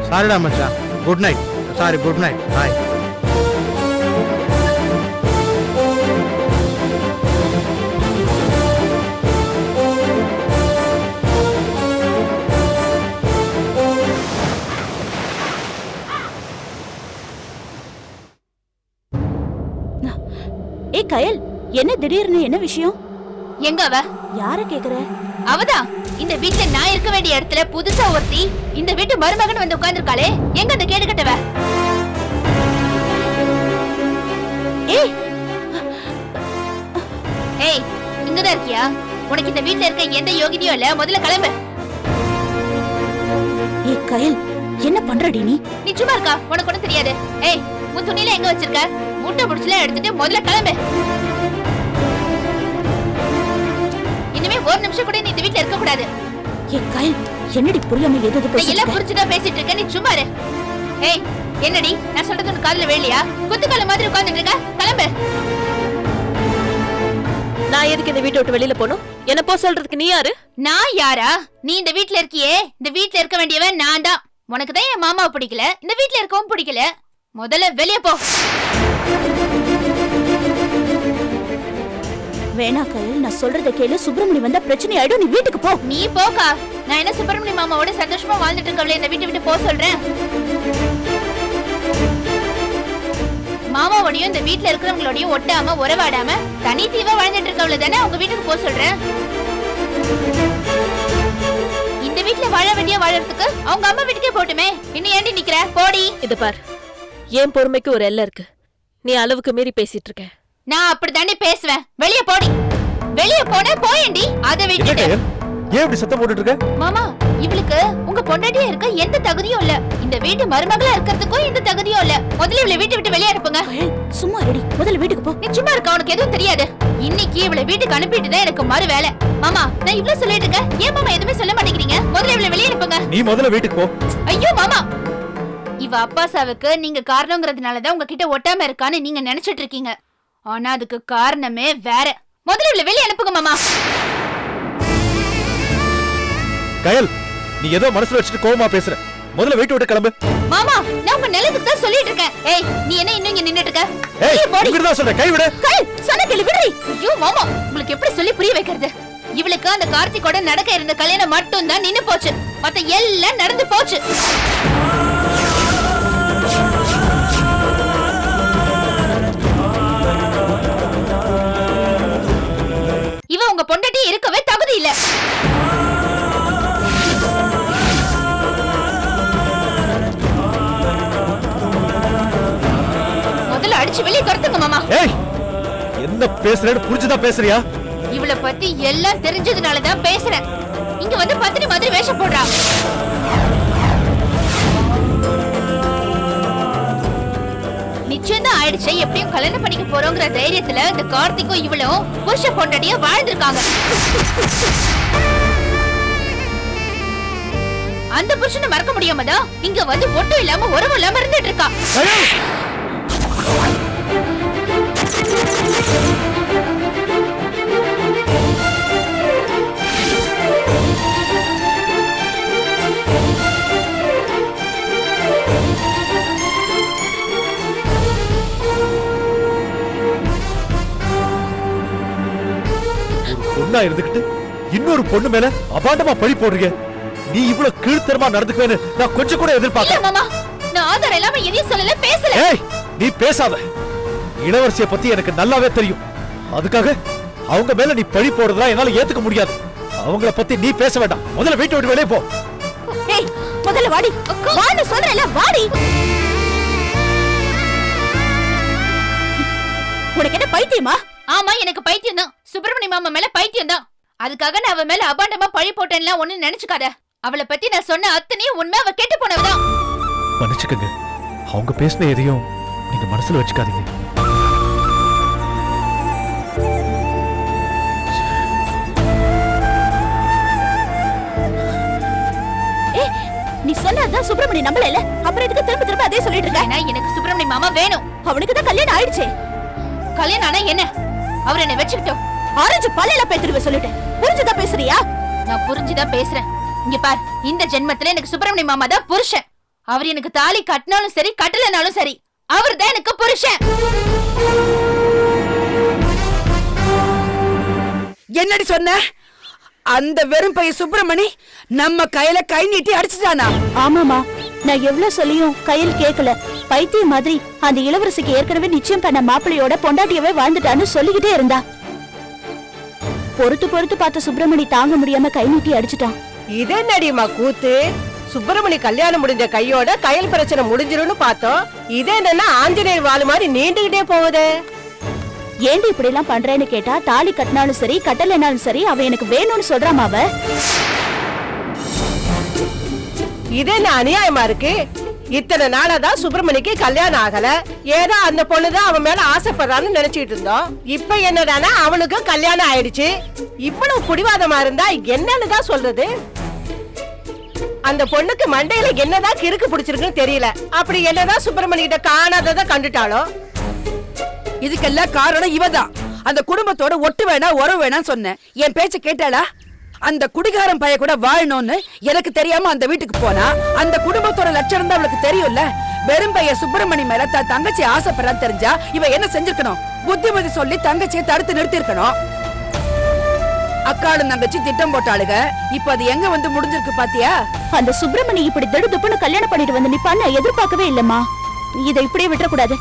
S1: சாரிடா மச்சான். Good night. Sorry, good night. Bye.
S8: Kayal, என்ன திடீர்னு என்ன விஷயம்? எங்க அவ? யார கேக்குற? அவதான் இந்த வீட்ல நான் இருக்க வேண்டிய இடத்துல புதுசா ஒருத்தி இந்த வீட்டு மருமகன் வந்து உட்கார்ந்திருக்காளே. எங்க அந்த கேடு கட்டவ? ஏய் ஏய், இங்கதான் இருக்கியா? உனக்கு இந்த வீட்ல இருக்க எந்த யோகினியும் இல்ல. முதல்ல கிளம்பு. ஏய் கயல், என்ன பண்றடி நீ? நீ சும்மா இருக்கா? உனக்கு ஒண்ணும் தெரியாது. ஏய், உன் துணியில எங்க வச்சிருக்க? முட்டை புடிச்சல எடுத்துட்டு முதல்ல கிளம்பு. இனிமே ஒரு நிமிஷம் கூட நீ இந்த வீட்ல இருக்க கூடாது. ஏய் கயல், என்னடி புரியாம எது பேசிட்டு? எல்லாம் புரிஞ்சுதா பேசிட்டு இருக்க? நீ சும்மா இரு. ஏய், என்னடி நான் சொல்றது உனக்கு காதுல வேலையா? குத்துக்கால மாதிரி உட்கார்ந்துட்டு இருக்க. கிளம்பு.
S9: நான் எதுக்கு இந்த வீட்டை விட்டு வெளியில போணும்? என்ன போ சொல்றதுக்கு நீ யாரு?
S8: நான் யாரா? நீ இந்த வீட்ல இருக்கியே, இந்த வீட்ல இருக்க வேண்டியவன் நான் தான். உனக்கு தான் என் மாமாவை பிடிக்கல, இந்த வீட்ல இருக்கவும் பிடிக்கல. முதல்ல வெளியே போ.
S9: வேணா கயல், நான் சொல்றத கேளு. சுப்பிரமணி வந்தா பிரச்சனை ஆயிடும். நீ வீட்டுக்கு போ.
S8: நீ போக்கா. நான் என்ன சுப்பிரமணி மாமாவோட சந்தோஷமா வாழ்ந்துட்டு இருக்கவளே இந்த வீட்டை விட்டு போ சொல்றேன். மாமாவோடையும் இந்த வீட்ல இருக்கிறவங்களோடையும் ஒட்டாம உறவாடாம தனி தீவா வாழ்ந்துட்டு இருக்கவள தானே உங்க வீட்டுக்கு போ சொல்றேன். இந்த வீட்ல வாழ வேண்டிய வாழறதுக்கு அவங்க அம்மா வீட்டுக்கே போட்டுமே. இன்னும் ஏண்டி நிக்கிற? போடி.
S9: இது பார், என் பொறுமைக்கு ஒரு எல்லை இருக்கு. நீ அளவுக்கு மீறி பேசிட்டு இருக்க.
S8: நான் அப்படித்தானே பேசுவேன். வெளியே போடி. வெளியே போன போயேண்டி. அதை விட்டுட்டு
S7: ஏன் இப்படி சத்தம் போட்டுட்டு இருக்க?
S8: மாமா, இவளுக்கு உங்க பொண்டாட்டியா இருக்க எந்த தகுதியும் இல்ல. இந்த வீட்டு மருமகளா இருக்கிறதுக்கும் எந்த தகுதியும் இல்ல. முதல்ல இவளை வீட்டை விட்டு வெளியே அனுப்புங்க.
S9: சும்மா ரெடி, முதல்ல வீட்டுக்கு போ.
S8: நீ சும்மா இருக்க, உனக்கு எதுவும் தெரியாது. இன்னைக்கு இவளை வீட்டுக்கு அனுப்பிட்டு தான் எனக்கு மறு வேலை. மாமா, நான் இவ்வளவு சொல்லிட்டு இருக்கேன், ஏன் மாமா எதுவுமே சொல்ல மாட்டேங்கிறீங்க? முதல்ல இவளை வெளியே அனுப்புங்க.
S7: நீ முதல்ல வீட்டுக்கு போ.
S8: ஐயோ மாமா, இவ அப்பா சாவுக்கு நீங்க காரணங்கிறதுனாலதான் உங்ககிட்ட ஒட்டாம இருக்கான்னு நீங்க நினைச்சிட்டு இருக்கீங்க. ஆனா அதுக்கு காரணமே வேற. முதல்ல இவளை வெளியே அனுப்புங்க மாமா.
S7: கயல், நீ ஏதோ மனசுல வச்சுட்டு கோவமா பேசுற. முதல்ல வீட்டை விட்டு கிளம்பு.
S8: மாமா, நான் உங்க நிலத்துக்கு தான் சொல்லிட்டு இருக்கேன். ஏய், நீ என்ன இன்னும் இங்க நின்னுட்டு இருக்க?
S7: ஏய், இங்க தான் சொல்றேன், கை விடு.
S8: கை சொன்ன கேளு, விடுறி. ஐயோ மாமா, உங்களுக்கு எப்படி சொல்லி புரிய வைக்கிறது? இவளுக்கு அந்த கார்த்திகோட நடக்க இருந்த கல்யாணம் மட்டும் தான் நின்னு போச்சு. மத்த எல்லாம் நடந்து போச்சு. இவ உங்க பொண்டாட்டி இருக்கவே தகுதி இல்ல. முதல்ல அடிச்சு வெளியே துரத்துங்க மாமா.
S10: ஏய், என்ன பேசுறேன்னு புரிஞ்சுதான் பேசுறியா?
S8: இவளை பத்தி எல்லாம் தெரிஞ்சதுனாலதான் பேசுறேன். இங்க வந்து பத்தினி மாதிரி வேஷம் போடுறா. நிச்சயம் தான் ஆயிடுச்சு. எப்படியும் கல்யாணம் பண்ணிக்க போறோங்கிற தைரியத்துல இந்த கார்த்திக்கும் இவளும் புருஷ பொண்டாட்டியா வாழ்ந்திருக்காங்க. அந்த புருஷனை மறக்க முடியாமதான் இங்க வந்து ஒட்டும் இல்லாம உறவு இல்லாம இருந்துட்டு இருக்கா.
S10: பொண்ணா இருந்துகிட்டு இன்னொரு பொண்ணு மேல அபாண்டமா பழி போடுறீங்க. நீ இவ்வளவு கீழ்த்தரமா நடந்துக்குவேன்னு நான் கொஞ்சம் கூட எதிர்பார்க்கல.
S8: மாமா, நான் ஆதாரம் இல்லாம எதையும் சொல்லல, பேசல.
S10: ஏய், நீ பேசாத. இளவரசிய பத்தி எனக்கு நல்லாவே தெரியும். அதுக்காக அவங்க மேல நீ பழி போடுறதா என்னால ஏத்துக்க முடியாது. அவங்கள பத்தி நீ பேச வேண்டாம். முதல்ல வீட்டை விட்டு வெளியே போ.
S8: ஏய், முதல்ல வாடி. வான்னு சொல்றேன்ல, வாடி. உனக்கு என்ன பைத்தியமா? ஆமா, எனக்கு பைத்தியம் தான். சுப்பிரமணிய மாமா மேல பைத்தியம் தான். அதுக்காக நான் அவ மேல அபாண்டமா பழி போட்டேன்ல ஒண்ணு நினைச்சுக்காத. அவளை பத்தி நான் சொன்ன அத்தனையும் உண்மை. அவ கேட்டு போனவதான்.
S10: மன்னிச்சுக்கங்க, அவங்க பேசின எதையும் நீங்க மனசுல வச்சுக்காதீங்க.
S8: நீ சொன்னதான் சுப்பிரமணிய நம்பல. அப்புறம் எதுக்கு திரும்ப திரும்ப அதே சொல்லிட்டு இருக்க? எனக்கு சுப்பிரமணிய மாமா வேணும். அவனுக்கு தான் கல்யாணம் ஆயிடுச்சு. கல்யாணம் ஆனா என்ன? அவர் என்ன வச்சுக்கிட்டோம். ஆரஞ்சு பல்லையில பேத்துருவே சொல்லிட்டேன். புரிஞ்சுதா பேசுறியா? நான் புரிஞ்சுதான் பேசுறேன். இங்க பார், இந்த ஜென்மத்துல எனக்கு சுப்பிரமணிய மாமா தான் புருஷன். அவர் எனக்கு தாலி கட்டினாலும் சரி கட்டலனாலும் சரி, அவர் தான் எனக்கு புருஷன்.
S11: என்னடி சொன்ன? அந்த வெறும் பைய சுப்பிரமணி நம்ம கையில கை நீட்டி அடிச்சுட்டானா?
S8: ஆமாமா, நான் எவ்வளவு சொல்லியும் கையில் கேட்கல. பைத்தியம் மாதிரி அந்த இளவரசிக்கு ஏற்கனவே நிச்சயம் பண்ண மாப்பிள்ளையோட பொண்டாட்டியவே வாழ்ந்துட்டான்னு சொல்லிக்கிட்டே இருந்தா. பொறுத்து பொறுத்து பார்த்த சுப்பிரமணி தாங்க முடியாம கை நீட்டி அடிச்சுட்டான்.
S11: இது என்னடிமா கூத்து? சுப்பிரமணி கல்யாணம் முடிஞ்ச கையோட கையில் பிரச்சனை முடிஞ்சிரும்னு பார்த்தோம். இது என்னன்னா ஆஞ்சநேயர் வாழு மாதிரி நீண்டுகிட்டே போகுது.
S8: ஏண்டி இப்படி எல்லாம் பண்றேன்னு கேட்டா, தாலி கட்டினாலும் சரி கட்டலைனாலும் சரி அவ எனக்கு வேணும்னு சொல்றாமா. அவ
S11: இது என்ன அநியாயமா இருக்கு? இத்தனை நாளாதான் சுப்பிரமணிக்கு கல்யாணம் ஆகல. ஏதோ அந்த பொண்ணுதான் அவன் மேல ஆசைப்படுறான்னு நினைச்சிட்டு இருந்தோம். இப்ப என்னடானா அவனுக்கு கல்யாணம் ஆயிடுச்சு. இவ்வளவு புடிவாதமா இருந்தா என்னன்னு தான் சொல்றது? அந்த பொண்ணுக்கு மண்டையில என்னதான் கிறுக்கு பிடிச்சிருக்குன்னு தெரியல. அப்படி என்னதான் சுப்பிரமணி கிட்ட காணாததை கண்டுட்டாலோ? இதுக்கெல்லாம் காரணம் இவதான். அந்த குடும்பத்தோட ஒட்டு வேணா உறவு வேணான்னு சொன்னேன். என் பேச்ச கேட்டாளா? அந்த குடிகாரன் பைய கூட வாழணும்னு எனக்கு தெரியாம அந்த வீட்டுக்கு போனா அந்த குடும்பத்தோட லட்சணம் தான் அவளுக்கு தெரியும்ல. வெறும் பைய சுப்பிரமணி மேல தான் தங்கச்சி ஆசைப்படுறான்னு தெரிஞ்சா இவ என்ன செஞ்சிருக்கணும்? புத்திமதி சொல்லி தங்கச்சியை தடுத்து நிறுத்தி இருக்கணும். அக்காளும் தங்கச்சி திட்டம் போட்டாளுக. இப்ப அது எங்க வந்து முடிஞ்சிருக்கு பாத்தியா?
S8: அந்த சுப்பிரமணி இப்படி திடுதுப்புன்னு கல்யாணம் பண்ணிட்டு வந்து நிப்பான்னு நான் எதிர்பார்க்கவே இல்லம்மா. இதை இப்படியே விட்டுறக்கூடாது.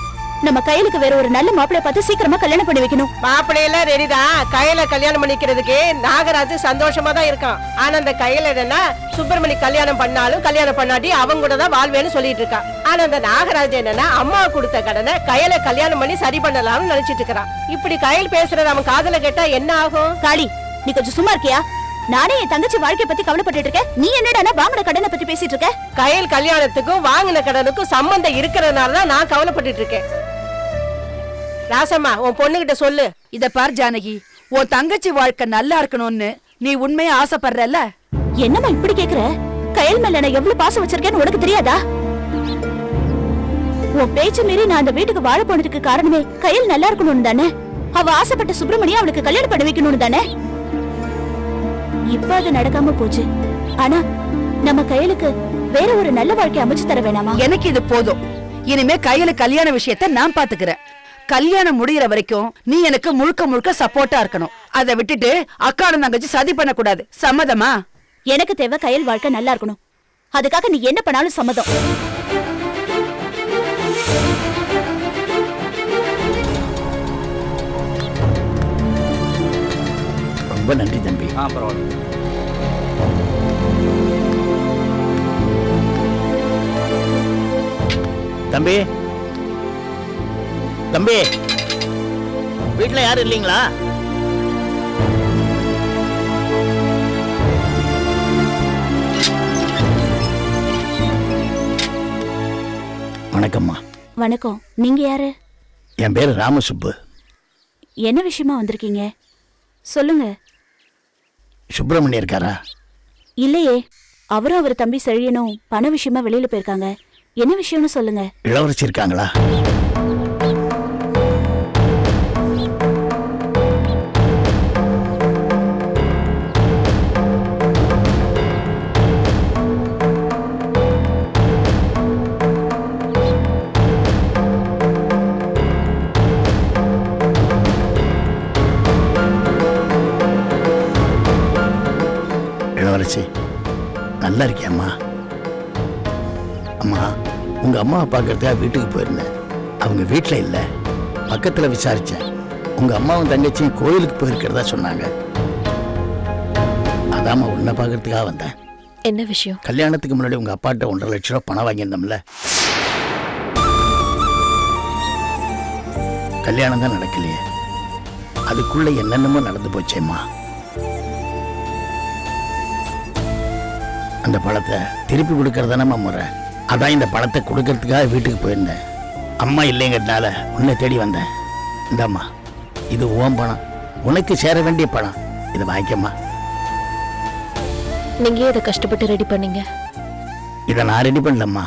S8: நம்ம கையிலுக்கு வேற ஒரு நல்ல மாப்பிளைய பார்த்து சீக்கிரமா கல்யாணம் பண்ணி வைக்கணும்.
S11: மாப்பிள்ளையெல்லாம் ரெடிதான். கையில கல்யாணம் பண்ணிக்கிறதுக்கு நாகராஜ் சந்தோஷமா தான் இருக்கான். ஆனா அந்த கையில என்னன்னா சுப்பிரமணி கல்யாணம் பண்ணாலும் கல்யாணம் பண்ணாட்டி அவங்க கூட தான் வாழ்வேன்னு சொல்லிட்டு இருக்கான். ஆனா அந்த நாகராஜ் என்னன்னா அம்மா கொடுத்த கடனை கையில கல்யாணம் பண்ணி சரி பண்ணலாம்னு நினைச்சிட்டு இருக்கான். இப்படி கையில் பேசுறது அவன் காதுல கேட்டா என்ன ஆகும்?
S8: காளி, நீ கொஞ்சம் சும்மா இருக்கியா? நானே என் தங்கச்சி வாழ்க்கைய பத்தி கவலைப்பட்டு இருக்கேன். நீ என்னடா வாங்கின கடனை பத்தி பேசிட்டு இருக்க?
S11: கையில் கல்யாணத்துக்கும் வாங்கின கடனுக்கும் சம்பந்தம் இருக்கிறதுனாலதான் நான் கவலைப்பட்டு இருக்கேன். ராசம்மா, உன் பொண்ணுகிட்ட சொல்லு. இத பார் ஜானகி, உன் தங்கச்சி வாழ்க்கை நல்லா இருக்கணும்னு நீ உண்மையா ஆசைப்படுறல?
S8: என்னம்மா இப்படி கேக்குற? கையில் மேல நான் எவ்வளவு பாசம் வச்சிருக்கேன்னு உனக்கு தெரியாதா? உன் பேச்சு மீறி நான் அந்த வீட்டுக்கு வாழ போனதுக்கு காரணமே கையில் நல்லா இருக்கணும்னு தானே? அவ ஆசைப்பட்ட சுப்பிரமணிய அவளுக்கு கல்யாணம் பண்ணி வைக்கணும்னு தானே? இப்ப அது நடக்காம போச்சு. ஆனா நம்ம கையிலுக்கு வேற ஒரு நல்ல வாழ்க்கை அமைச்சு தர வேணாமா?
S11: எனக்கு இது போதும். இனிமே கையில கல்யாண விஷயத்த நான் பாத்துக்கிறேன். கல்யாணம் முடியற வரைக்கும் நீ எனக்கு முழுக்க முழுக்க சப்போர்ட்டா இருக்கணும். அதை விட்டுட்டு அக்காடும் தங்கச்சி சதி பண்ண கூடாது. சம்மதமா?
S8: எனக்கு தேவை கையில் வாழ்க்கை நல்லா இருக்கணும். அதுக்காக நீ என்ன பண்ணாலும் சம்மதம்.
S4: ரொம்ப நன்றி தம்பி.
S2: பரவாயில்ல.
S4: தம்பி தம்பி, வீட்டுல யாரும் இல்லைங்களா? வணக்கம்மா.
S8: வணக்கம். நீங்க யாரு?
S4: என் பேரு ராமசுப்பு.
S8: என்ன விஷயமா வந்திருக்கீங்க? சொல்லுங்க.
S4: சுப்பிரமணியம் இருக்காரா?
S8: இல்லையே, அவரும் அவர் தம்பி செழியனும் பண விஷயமா வெளியில போயிருக்காங்க. என்ன விஷயம்னு சொல்லுங்க.
S4: இளவரசி இருக்காங்களா? இளவரசி நல்லா இருக்கியம்மா? அம்மா, உங்க அம்மாவை பார்க்கறதுக்காக வீட்டுக்கு போயிருந்தேன். அவங்க வீட்டில் இல்லை. பக்கத்தில் விசாரிச்சேன். உங்க அம்மாவும் தங்கச்சியும் கோயிலுக்கு போயிருக்கிறதா சொன்னாங்க. அதாம்மா உன்னை பார்க்கறதுக்காக வந்தேன்.
S9: என்ன விஷயம்?
S4: கல்யாணத்துக்கு முன்னாடி உங்க அப்பாட்ட 1.5 லட்ச ரூபா பணம் வாங்கியிருந்தோம்ல, கல்யாணம் தான் நடக்கலையே. அதுக்குள்ள என்னென்னமோ நடந்து போச்சேம்மா. அந்த பணத்தை திருப்பி கொடுக்கறதானம்மா முறை. அதான் இந்த பணத்தை கொடுக்கறதுக்காக வீட்டுக்கு போயிருந்தேன். அம்மா இல்லைங்கிறதுனால உன்னை தேடி வந்தேன். இந்தாம்மா, இது உன் பணம், உனக்கு சேர வேண்டிய பணம். இதை வாங்கிக்கம்மா.
S9: நீங்க இதை கஷ்டப்பட்டு ரெடி பண்ணீங்க?
S4: இதை நான் ரெடி பண்ணலம்மா.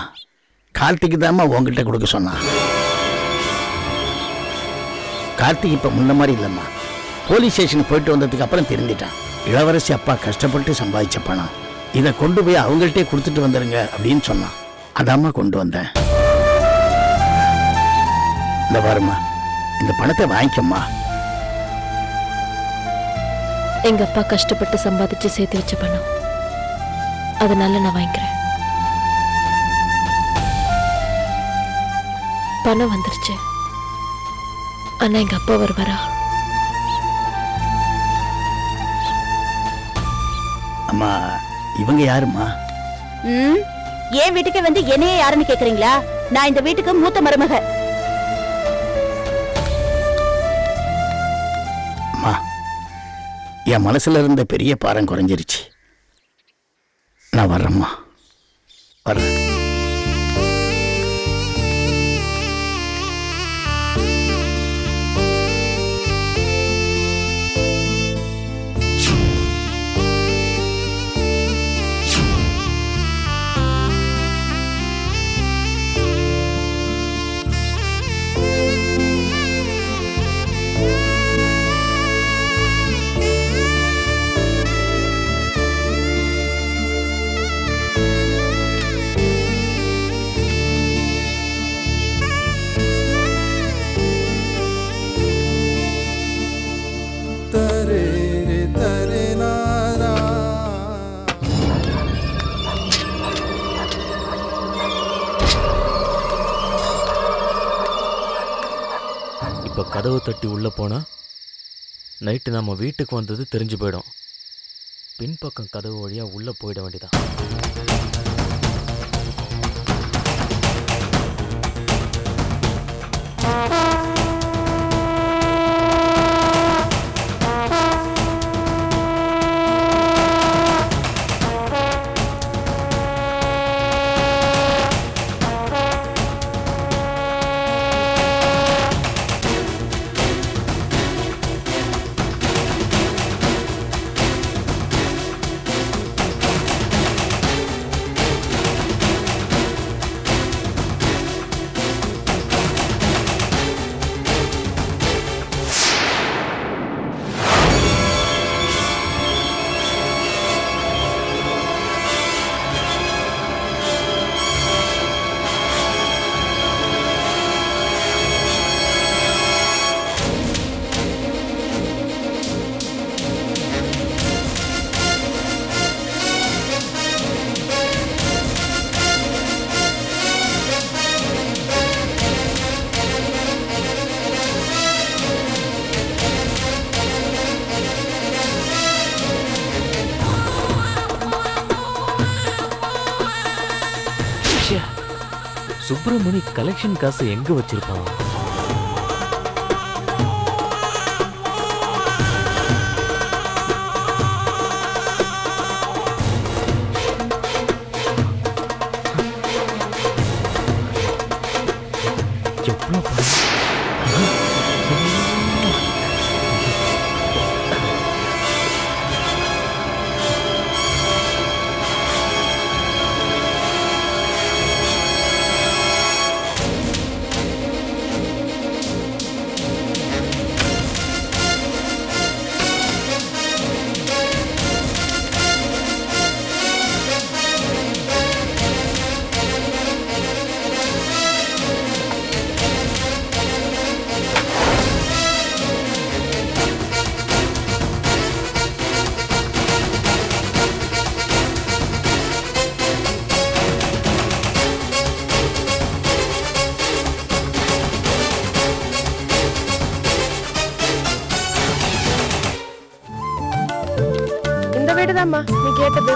S4: கார்த்திக் தாம்மா உங்ககிட்ட கொடுக்க சொன்னான். கார்த்திக் இப்ப முன்ன மாதிரி இல்லைம்மா. போலீஸ் ஸ்டேஷனுக்கு போயிட்டு வந்ததுக்கு அப்புறம் தெரிஞ்சிட்டான். இளவரசி அப்பா கஷ்டப்பட்டு சம்பாதிச்ச பணம், இதை கொண்டு போய் அவங்கள்ட்டே கொடுத்துட்டு வந்துருங்க அப்படின்னு சொன்னான். அதாம்மா கொண்டு வந்தேன். இந்த பாரும்மா, இந்த பணத்தை வாங்கிக்கம்மா.
S9: எங்க அப்பா கஷ்டப்பட்டு சம்பாதிச்சு சேர்த்து வச்ச பணம், அதனால நான் வாங்கிக்கிறேன். பணம் வந்துருச்சு, ஆனா எங்க அப்பா வருவாரா?
S4: அம்மா, இவங்க யாருமா?
S8: என் வீட்டுக்கு வந்து என்னையே யாருன்னு கேக்குறீங்களா? நான் இந்த வீட்டுக்கு மூத்த மருமக.
S4: அம்மா, என் மனசுல இருந்த பெரிய பாரம் குறைஞ்சிருச்சு. நான் வர்றேம்மா, வர்றேன்.
S12: இப்போ கதவு தட்டி உள்ளே போனால் நைட்டு நம்ம வீட்டுக்கு வந்தது தெரிஞ்சு போயிடும். பின்பக்கம் கதவு வழியாக உள்ளே போயிட வேண்டியதான். சுப்பிரமணி கலெக்ஷன் காசு எங்க வச்சிருப்பான்? எவ்வளோ பணம்?
S9: இந்த வீடுதாம்மா நீ கேட்டது.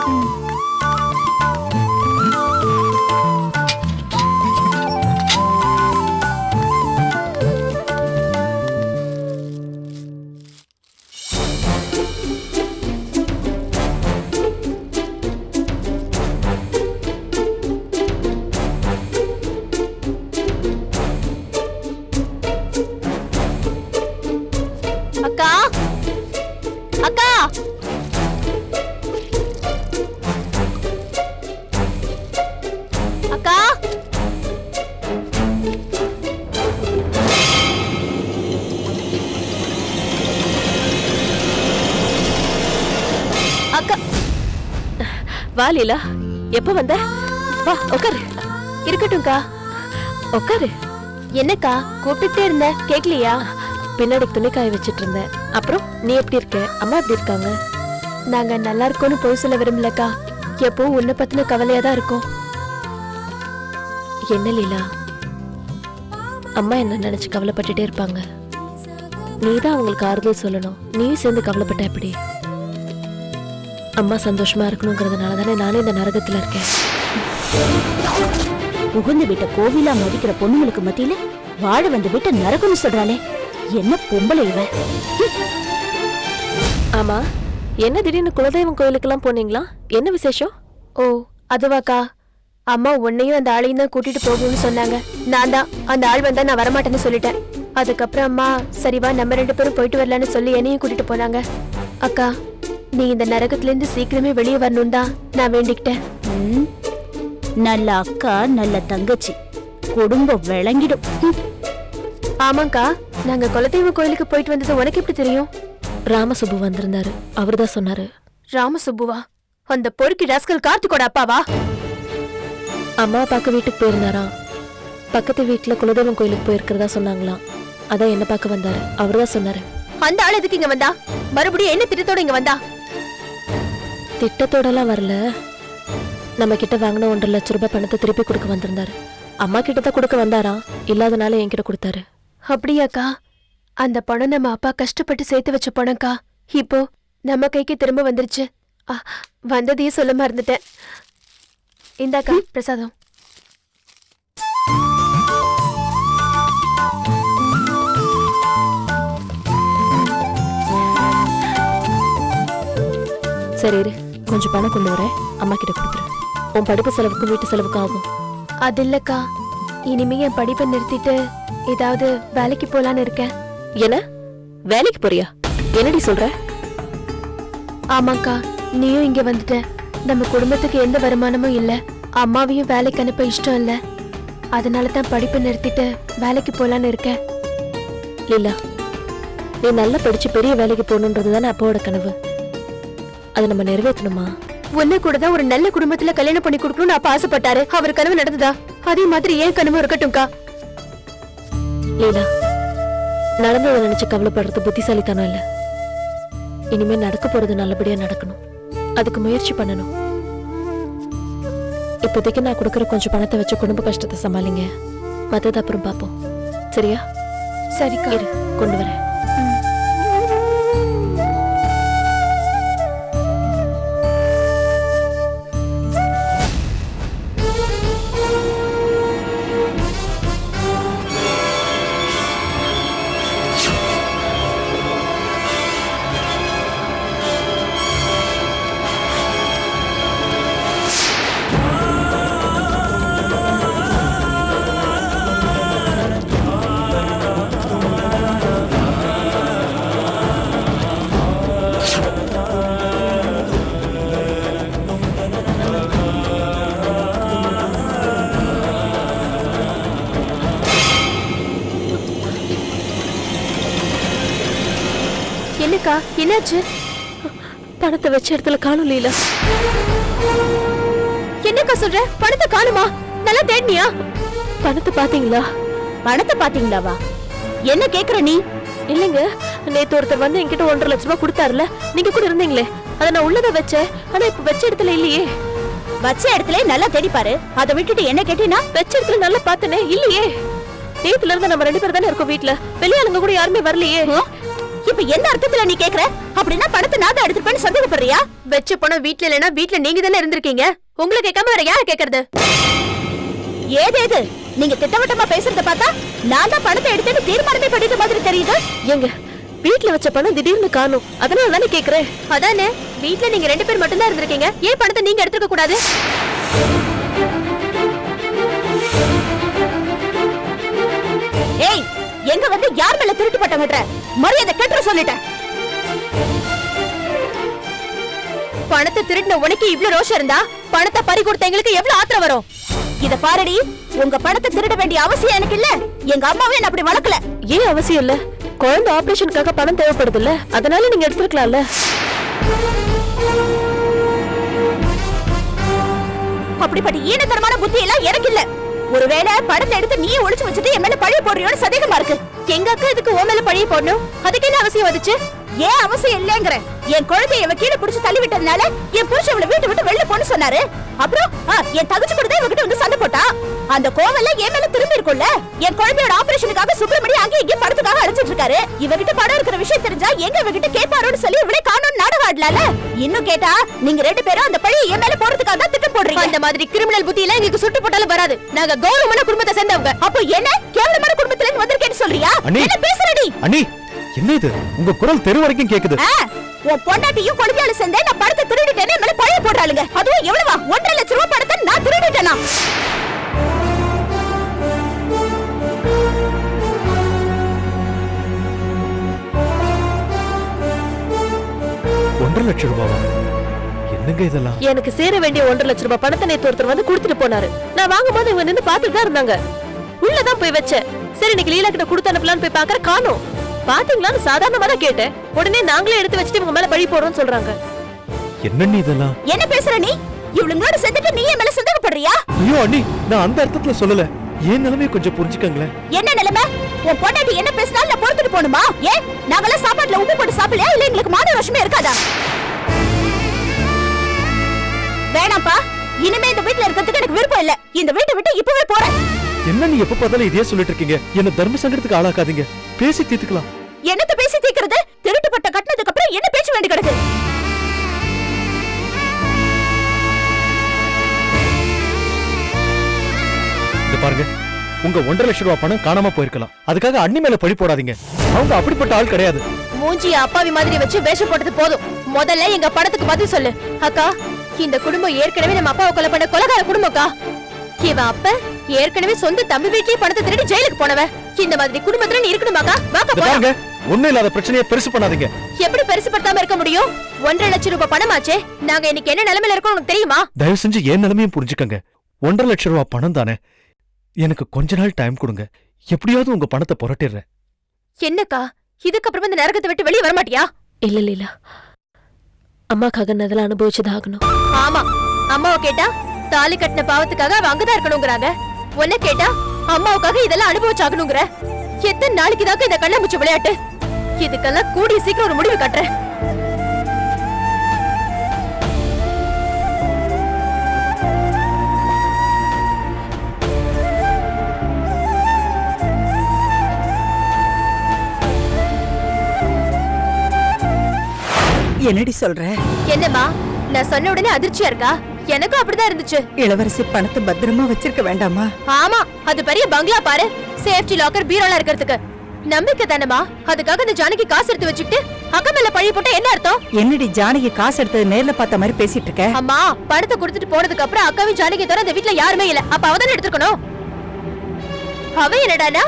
S8: அக்கா அக்கா அக்கா அக்கா
S9: வா லீலா, எப்ப வந்த? வா உட்காரு. இருக்கட்டும்க்கா, உட்காரு.
S8: என்னக்கா கூப்பிட்டுட்டே இருந்த கேக்கலையா?
S9: பின்னாடி துணிக்காய வச்சிட்டு இருந்தேன். அப்புறம் நீ எப்படி இருக்க? அம்மா எப்படி இருக்காங்க?
S8: நாங்க நல்லா இருக்கோம்னு போய் சொல்ல விரும்பலக்கா. எப்பவும் உன்னை பத்தின கவலையா தான் இருக்கும்.
S9: என்ன லீலா, அம்மா என்ன நினைச்சு கவலைப்பட்டுட்டே இருப்பாங்க. நீதான் அவங்களுக்கு ஆறுதல் சொல்லணும். நீயும் சேர்ந்து கவலைப்பட்ட எப்படி? அம்மா சந்தோஷமா இருக்கணுங்கிறதுனால தானே நானே இந்த நரகத்துல இருக்கேன்.
S8: புகுந்து விட்ட கோவிலா மதிக்கிற பொண்ணுங்களுக்கு மத்தியில வாழ வந்து விட்ட நரகம்னு சொல்றாளே, என்ன பொம்பளை இவ?
S9: ஆமா, என்ன திடீர்னு குலதெய்வம் கோயிலுக்கெல்லாம் போனீங்களா? என்ன விசேஷம்?
S8: ஓ அதுவாக்கா, அம்மா உன்னையும் அந்த ஆளையும் தான் கூட்டிட்டு போகணும்னு சொன்னாங்க. நான் தான் அந்த ஆள் வந்தா நான் வரமாட்டேன்னு சொல்லிட்டேன். அதுக்கப்புறம் அம்மா சரிவா நம்ம 2 பேரும் போயிட்டு வரலான்னு சொல்லி என்னையும் கூட்டிட்டு போனாங்க. அக்கா, நீ இந்த நரகத்துல இருந்து சீக்கிரமே வெளியே வரணும் தான் நான் வேண்டிக்கிட்டேன். நல்ல அக்கா, நல்ல தங்கச்சி, குடும்பம் விளங்கிடும். ஆமாக்கா, நாங்க குலதெய்வ கோயிலுக்கு போயிட்டு வந்தது உனக்கு எப்படி தெரியும்?
S9: ராமசுப்பு வந்திருந்தாரு, அவர்தான் சொன்னாரு.
S8: ராமசுப்புவா? அந்த பொறுக்கி ராஸ்கல் கார்த்திகோட அப்பாவா?
S9: அம்மா பார்க்க வீட்டுக்கு போயிருந்தாராம். பக்கத்து வீட்டுல குலதெய்வம் கோயிலுக்கு போயிருக்கிறதா சொன்னாங்களாம். அதான் என்ன பார்க்க வந்தாரு, அவர்தான் சொன்னாரு.
S8: அந்த ஆள் எதுக்கு இங்க வந்தா? மறுபடியும் என்ன திட்டத்தோட இங்க வந்தா?
S9: திட்டத்தோடலாம் வரல. நம்ம கிட்ட வாங்கின 1.5 லட்சம் ரூபாய் பணத்தை திருப்பி கொடுக்க வந்திருந்தாரு. அம்மா கிட்ட தான் கொடுக்க வந்தாராம், இல்லாதனால என்கிட்ட கொடுத்தாரு.
S8: அப்படியாக்கா? அந்த பணம் நம்ம அப்பா கஷ்டப்பட்டு சேர்த்து வச்ச பணம்க்கா. இப்போ நம்ம கைக்கு திரும்ப வந்துருச்சு. வந்ததையே சொல்ல மறந்துட்டேன். இந்தாக்கா பிரசாதம்.
S9: சரி இரு, கொஞ்சம் பணம் கொண்டு வரேன், அம்மா கிட்ட கொடுத்துரு. உன் படிப்பு செலவுக்கும் வீட்டு செலவுக்கும் ஆகும்.
S8: அது இல்லக்கா, இனிமே என் படிப்பை நிறுத்திட்டு ஏதாவது வேலைக்கு போலான்னு இருக்கேன்.
S9: என்ன வேலைக்கு போறியா? என்னடி சொல்ற?
S8: ஆமாக்கா, நீயும் இங்க வந்துட்ட. நம்ம குடும்பத்துக்கு எந்த வருமானமும் இல்ல. அம்மாவையும் வேலைக்கு அனுப்ப இஷ்டம் இல்ல. அதனால தான் படிப்பை நிறுத்திட்டு வேலைக்கு போலான்னு இருக்கேன்.
S9: லீலா, நீ நல்லா படிச்சு பெரிய வேலைக்கு போகணுன்றது தானே அப்பாவோட கனவு. அதை நம்ம நிறைவேற்றணுமா?
S8: உன்னை கூட தான் ஒரு நல்ல குடும்பத்துல கல்யாணம் பண்ணி கொடுக்கணும்னு அப்பா ஆசைப்பட்டாரு. அவர் கனவு நடந்ததா? அதே மாதிரி ஏன் கனவு இருக்கட்டும்க்கா.
S9: லீலா, நடந்ததை நினைச்சு கவலைப்படுறது புத்திசாலித்தனம் இல்ல. இனிமே நடக்க போறது நல்லபடியா நடக்கணும். அதுக்கு முயற்சி பண்ணணும். இப்போதைக்கு நான் கொடுக்கற கொஞ்சம் பணத்தை வச்சு குடும்ப கஷ்டத்தை சமாளிங்க. மத்தது அப்புறம் பாப்போம். சரியா?
S8: சரிக்கா,
S9: இரு, கொண்டு வரேன். என்னக்கா என்னாச்சு? பணத்தை வச்ச இடத்துல காணும் லீலா. என்னக்கா சொல்ற? பணத்தை காணுமா? நல்லா தேடினியா? பணத்தை பாத்தீங்களா?
S8: பணத்தை பாத்தீங்களாவா? என்ன கேக்குற நீ?
S9: இல்லைங்க, நேத்து ஒருத்தர் வந்து என்கிட்ட 1.5 லட்சம் ரூபாய் கொடுத்தாருல, நீங்க கூட இருந்தீங்களே. அதை நான் உள்ளத வச்சேன், ஆனா இப்ப வச்ச இடத்துல இல்லையே.
S8: வச்ச இடத்துல நல்லா தேடி பாரு. அதை விட்டுட்டு என்ன கேட்டீனா?
S9: வச்ச இடத்துல நல்லா பார்த்தனே, இல்லையே. நேத்துல இருந்து நம்ம 2 பேர் தானே இருக்கோம் வீட்ல, வெளியாளுங்க கூட யாருமே வரலையே.
S8: இப்ப என்ன அர்த்தத்துல நீ கேக்குற? அப்படின்னா பணத்தை நான் தான் எடுத்துப்பேன்னு சந்தேகப்படுறியா?
S9: வச்ச பணம் வீட்ல இல்லைன்னா வீட்ல நீங்க தானே இருந்திருக்கீங்க. உங்களை கேட்காம வேற யாரை கேக்குறது?
S8: ஏதேது நீங்க திட்டவட்டமா பேசுறத பார்த்தா நான் தான் பணத்தை எடுத்து தீர்மானமே பண்ணிட்ட மாதிரி தெரியுது.
S9: எங்க வீட்ல வச்ச பணம் திடீர்னு காணும், அதனால தானே கேக்குறேன். அதானே, வீட்ல நீங்க 2 பேர் மட்டும் தான் இருந்திருக்கீங்க, ஏன் பணத்தை நீங்க எடுத்துக்க கூடாது?
S8: ஏய், எங்க வந்து யார் மேல திருட்டு பட்டங்கன்ற மரியாதை கெட்டுற சொல்லிட்டேன்.
S9: பணத்தை திருடின உனக்கு இவ்ளோ ரோஷம் இருந்தா பணத்தை பறி கொடுத்த எங்களுக்கு எவ்வளவு ஆத்திரம் வரும்?
S8: இத பாருடி, உங்க பணத்தை திருட வேண்டிய அவசியம் எனக்கு இல்ல. எங்க அம்மாவே என்ன அப்படி வளர்க்கல.
S9: ஏன் அவசியம் இல்ல? குழந்தை ஆபரேஷனுக்காக பணம் தேவைப்படுது இல்ல, அதனால நீங்க எடுத்துக்கலாம்ல.
S8: அப்படிப்பட்ட ஈனத்தனமான புத்தி எல்லாம் எனக்கு இல்ல. ஒருவேளை பணத்தை எடுத்து நீயே ஒளிச்சு வச்சுட்டு என் மேல பழிய போடுறியோன்னு சந்தேகமா இருக்கு.
S9: எங்க அக்கா இதுக்கு உன் மேல பழிய போடணும்? அதுக்கு என்ன அவசியம் வந்துச்சு?
S8: ஏன் அவசியம் இல்லங்கிற? என் குழந்தைய இவ கீழே புடிச்சு தள்ளி விட்டதுனால என் புருஷன் இவளை வீட்டை விட்டு வெளில போன்னு சொன்னாரு. அப்புறம் என் தகுச்சி கூட இவகிட்ட வந்து சண்டை போட்டா. அந்த கோவல்ல என் மேல திரும்பி இருக்கும்ல. என் குழந்தையோட ஆபரேஷனுக்காக சுப்பிரமணி அங்கே இங்கே பணத்துக்காக அழைச்சிட்டு இருக்காரு. இவகிட்ட பணம் இருக்கிற விஷயம் தெரிஞ்சா எங்க இவகிட்ட கேட்பாரோன்னு சொல்லி இவளே காணோன்னு நாடகம் ஆடலால. இன்னும் கேட்டா நீங்க 2 பேரும் அந்த பழியை என் மேல போறதுக்காக தான் திட்டம் போடுறீங்க.
S9: அந்த மாதிரி கிரிமினல் புத்தி எல்லாம் எங்களுக்கு சுட்டு போட்டாலும் வராது. நாங்க கௌரவமான குடும்பத்தை சேர்ந்தவங்க.
S8: அப்போ என்ன கேவலமான குடும்பத்துல இருந்து வந்திருக்கேன்னு சொல்றியா? என்ன பேசுறடி
S10: அண்ணி? என்ன இது? உங்க குரல் தெரு வரைக்கும் கேக்குது.
S8: உன் பொண்டாட்டியும் கொழுந்தியாலும் சேர்ந்தே நான் பணத்தை திருடிட்டேன்னு மேல பழைய போடுறாளுங்க. அதுவும் எவ்வளவா? 1.5 லட்சம் ரூபாய் பணத்தை நான் திருடிட்டேனா?
S10: $1.5 லட்சம் ரூபாவா? என்னங்க இதெல்லாம்?
S9: எனக்கு சேர வேண்டிய 1.5 லட்சம் ரூபாய் பணத்தை நேத்து ஒருத்தர் வந்து கொடுத்துட்டு போனாரு. நான் வாங்கும்போது இவங்க நின்னு பாத்துட்டு தான் இருந்தாங்க. உள்ளதான் போய் வச்சேன். சரி, இன்னைக்கு லீலா கிட்ட கொடுத்து அனுப்பலான்னு போய் பாக்குற காணோம். பாத்தீங்களான்னு சாதாரணமா தான் கேட்டேன். உடனே நாங்களே எடுத்து வச்சுட்டு இவங்க மேல பழி போடுறோம்னு சொல்றாங்க.
S10: என்னண்ணி இதெல்லாம்?
S8: என்ன பேசுற நீ? இவளுங்களோட சேர்ந்துட்டு நீ என் மேல சந்தேகப்படுறியா?
S10: ஐயோ அண்ணி, நான் அந்த அர்த்தத்துல சொல்லல. ஏன் நிலைமையை கொஞ்சம் புரிஞ்சுக்கங்களேன்.
S8: என்ன நிலைமை? உன் பொண்டாட்டி என்ன பேசினாலும் நான் பொறுத்துட்டு போணுமா? ஏன் நாங்களாம் சாப்பாட்டுல உப்பு போட்டு சாப்பிடலையா? இல்ல எங்களுக்கு மான ரோஷமே இருக்காதா? வேணாம்ப்பா, இனிமே இந்த வீட்டுல இருக்கிறதுக்கு எனக்கு விருப்பம் இல்ல. இந்த வீட்டை விட்டு இப்பவே போறேன்.
S10: என்ன நீ எப்ப பார்த்தாலும் இதே சொல்லிட்டு இருக்கீங்க? என்ன தர்ம சங்கடத்துக்கு ஆளாக்காதீங்க. பேசி தீர்த்துக்கலாம்.
S8: என்னத்த பேசி தீர்க்கிறது? திருட்டுப்பட்ட கட்டினதுக்கு அப்புறம் என்ன பேச்சு வேண்டி கிடக்கு?
S10: இத பாருங்க, உங்க 1.5 லட்சம் ரூபாய் பணம் காணாம போயிருக்கலாம். அதுக்காக அண்ணி மேல பழி போடாதீங்க. அவங்க அப்படிப்பட்ட ஆள் கிடையாது.
S9: மூஞ்சிய அப்பாவி மாதிரி வச்சு வேஷம் போட்டது போதும். முதல்ல எங்க பணத்துக்கு பதில் சொல்லு. அக்கா, இந்த குடும்பம் ஏற்கனவே நம்ம அப்பாவை கொலை பண்ண கொலைகார குடும்பம்க்கா. இவன் அப்ப ஏற்கனவே சொந்த தம்பி வீட்லயே பணத்தை திருடி ஜெயிலுக்கு போனவன். இந்த மாதிரி குடும்பத்துல நீ இருக்கணுமாக்கா? வாக்கா போங்க.
S10: ஒண்ணு இல்லாத பிரச்சனையை பெருசு பண்ணாதீங்க.
S9: எப்படி பெருசுபடுத்தாம இருக்க முடியும்? 1.5 லட்சம் ரூபாய் பணமாச்சே. நாங்க இன்னைக்கு என்ன நிலைமையில இருக்கோம் உனக்கு தெரியுமா?
S10: தயவு செஞ்சு என் நிலைமையும் புரிஞ்சுக்கங்க. 1.5 லட்சம் ரூபாய் பணம் தானே. எனக்கு கொஞ்ச நாள் டைம் கொடுங்க. எப்படியாவது உங்க பணத்தை புரட்டிடுறேன்.
S9: என்னக்கா, இதுக்கப்புறம் இந்த நரகத்தை விட்டு வெளியே வர மாட்டியா? இல்ல லீலா, அம்மாக்காக நான் இதெல்லாம் அனுபவிச்சதாகணும். ஆமா, அம்மாவை கேட்டா தாலி கட்டின பாவத்துக்காக அவ அங்கதான் இருக்கணுங்கிறாங்க. உன்ன கேட்டா அம்மாவுக்காக இதெல்லாம் அனுபவிச்சாகணுங்கிற. எத்தனை நாளைக்கு தாக்க இந்த கண்ணாமூச்சி விளையாட்டு? இதுக்கெல்லாம் கூடிய சீக்கிரம் ஒரு முடிவு கட்டுறேன்.
S13: என்னடி சொல்ற?
S9: என்னம்மா, நான் சொன்ன உடனே அதிர்ச்சியா இருக்கா? எனக்கும் அப்படிதான் இருந்துச்சு.
S13: இளவரசி பணத்தை பத்திரமா வச்சிருக்க வேண்டாமா?
S9: ஆமா, அது பெரிய பங்களா பாரு. சேஃப்டி லாக்கர் பீரோல இருக்கிறதுக்கு நம்பிக்கை தானமா. அதுக்காக இந்த ஜானகி காசு எடுத்து வச்சுக்கிட்டு அக்கா மேல பழி போட்டா என்ன அர்த்தம்?
S13: என்னடி ஜானகி காசு எடுத்தது நேர்ல பார்த்த மாதிரி பேசிட்டு இருக்க?
S9: அம்மா, பணத்தை கொடுத்துட்டு போனதுக்கு அப்புறம் அக்காவும் ஜானகி தவிர அந்த வீட்ல யாருமே இல்ல. அப்ப அவதான் எடுத்துக்கணும். அவ என்னடானா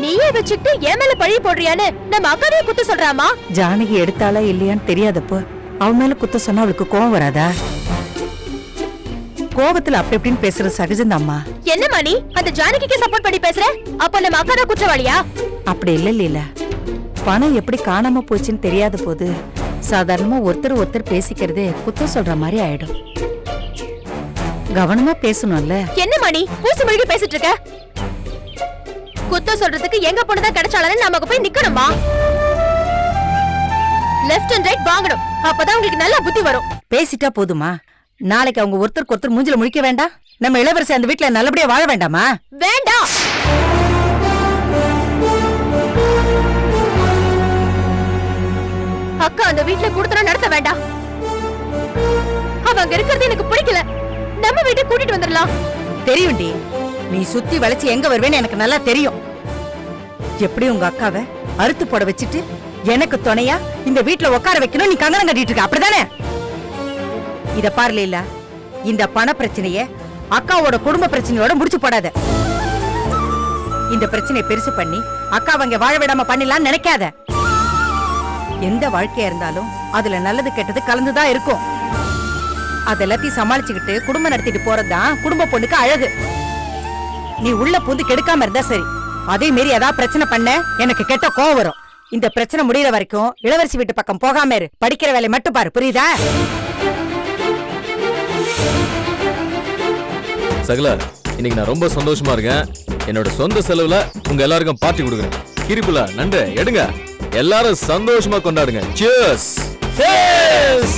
S9: நீயே வச்சுக்கிட்டு என் மேல பழி போடுறியான்னு நம்ம அக்காவே குத்த சொல்றாமா?
S13: ஜானகி எடுத்தாளா இல்லையான்னு தெரியாதப்போ அவன் மேல குத்த சொன்னா அவளுக்கு கோவம் வராதா? கோவத்துல அப்படி எப்படின்னு பேசுறது சகஜம்தாம்மா.
S9: என்னம்மா நீ அந்த ஜானகிக்கு சப்போர்ட் பண்ணி பேசுற? அப்ப நம்ம அக்கா தான் குற்றவாளியா?
S13: அப்படி இல்ல லீலா, பணம் எப்படி காணாம போச்சுன்னு தெரியாத போது சாதாரணமா ஒருத்தர் பேசிக்கிறதே குத்தம் சொல்ற மாதிரி ஆயிடும். கவனமா பேசணும்ல.
S9: என்ன மணி பூசி மொழிக்கு பேசிட்டு இருக்க? குத்தம் சொல்றதுக்கு எங்க பொண்ணுதான் கிடைச்சாலும் நமக்கு போய் நிக்கணுமா? லெஃப்ட் அண்ட் ரைட் வாங்கணும், அப்பதான் உங்களுக்கு நல்ல புத்தி வரும்.
S13: பேசிட்டா போதுமா? நாளைக்கு அவங்க ஒருத்தருக்கு ஒருத்தர் மூஞ்சில முழிக்க வேண்டாம்? நம்ம இளவரசி அந்த வீட்டுல நல்லபடியா வாழ வேண்டாமா?
S9: வேண்டாம். அக்கா அந்த வீட்டுல குடுத்தனம் நடத்த வேண்டாம். அவங்க இருக்கிறது எனக்கு பிடிக்கல. நம்ம வீட்டை கூட்டிட்டு வந்துடலாம்.
S13: தெரியும்டி, நீ சுத்தி வளைச்சு எங்க வருவேன்னு எனக்கு நல்லா தெரியும். எப்படி உங்க அக்காவை அறுத்து போட வச்சுட்டு எனக்கு துணையா இந்த வீட்டுல உட்கார வைக்கணும் நீ கங்கணம் கட்டிட்டு இருக்க, அப்படிதானே? இத பாருல இல்ல, இந்த பண பிரச்சனைய அக்காவோட குடும்ப பிரச்சனையோட முடிச்சு போடாத. இந்த பிரச்சனையை பெருசு பண்ணி அக்கா அவங்க வாழ விடாம பண்ணிடலாம்னு நினைக்காத. எந்த வாழ்க்கையா இருந்தாலும் அதுல நல்லது கெட்டது கலந்துதான் இருக்கும். அதெல்லாத்தையும் சமாளிச்சுக்கிட்டு குடும்பம் நடத்திட்டு போறதுதான் குடும்ப பொண்ணுக்கு அழகு. நீ உள்ள பூந்து கெடுக்காம இருந்தா சரி. அதே மீறி ஏதாவது பிரச்சனை பண்ண எனக்கு கெட்ட கோவம் வரும். இந்த பிரச்சனை முடியற வரைக்கும் இளவரசி வீட்டு பக்கம் போகாம இரு. படிக்கிற வேலை மட்டும் பாரு, புரியுதா?
S12: சகலா, இன்னைக்கு நான் ரொம்ப சந்தோஷமா இருக்கேன். என்னோட சொந்த செலவுல உங்க எல்லாருக்கும் பார்ட்டி கொடுக்குறேன். கிரிப்புல நன்றி எடுங்க, எல்லாரும் சந்தோஷமா கொண்டாடுங்க. Cheers! Cheers!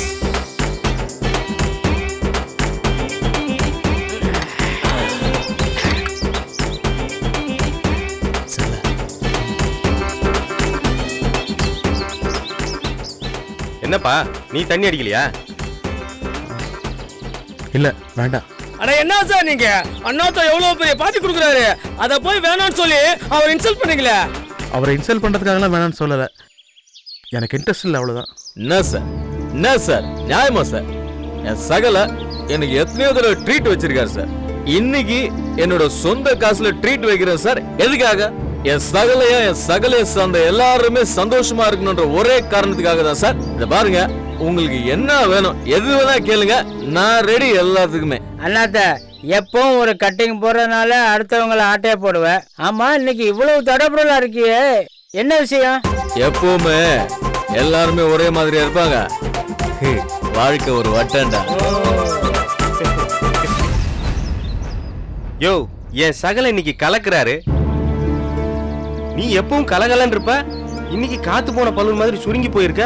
S2: என்னப்பா நீ தண்ணி அடிக்கலையா?
S1: இல்ல வேண்டாம்.
S2: அட என்ன சார் நீங்க, அண்ணாத்தா எவ்வளவு பெரிய பார்ட்டி கொடுக்குறாரு, அத போய் வேணாம்னு சொல்லி அவர் இன்சல்ட் பண்ணீங்களே.
S1: அவரை இன்சல்ட் பண்றதுக்காகலாம் வேணாம்னு சொல்லல, எனக்கு இன்ட்ரெஸ்ட் இல்லை, அவ்வளவுதான்.
S12: என்ன சார் நியாயமா சார்? என் சகல எனக்கு எத்தனையோ தடவை ட்ரீட் வச்சிருக்காரு சார். இன்னைக்கு என்னோட சொந்த காசுல ட்ரீட் வைக்கிறேன் சார். எதுக்காக? என் சகலைய சார்ந்த எல்லாருமே சந்தோஷமா இருக்கணும்ன்ற ஒரே காரணத்துக்காக தான் சார். இத பாருங்க, உங்களுக்கு என்ன வேணும் எது வேணா கேளுங்க, நான் ரெடி எல்லாத்துக்குமே.
S14: அண்ணாத்த எப்பவும் ஒரு கட்டிங் போறதுனால அடுத்தவங்களை ஆட்டையா போடுவேன். ஆமா இன்னைக்கு இவ்வளவு தடபுடலா இருக்கியே, என்ன விஷயம்?
S12: எப்பவுமே எல்லாருமே ஒரே மாதிரியா இருப்பாங்க? வாழ்க்கை ஒரு வட்டண்டா.
S2: யோ, என் சகல இன்னைக்கு கலக்குறாரு. நீ எப்பவும் கலகலன்னு இருப்ப, இன்னைக்கு காத்து போன பலூன் மாதிரி சுருங்கி போயிருக்க.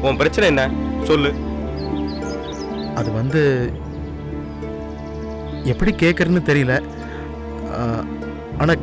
S2: உன் பிரச்சனை என்ன சொல்லு.
S1: அது வந்து எப்படி கேட்கறதுன்னு தெரியல, ஆனா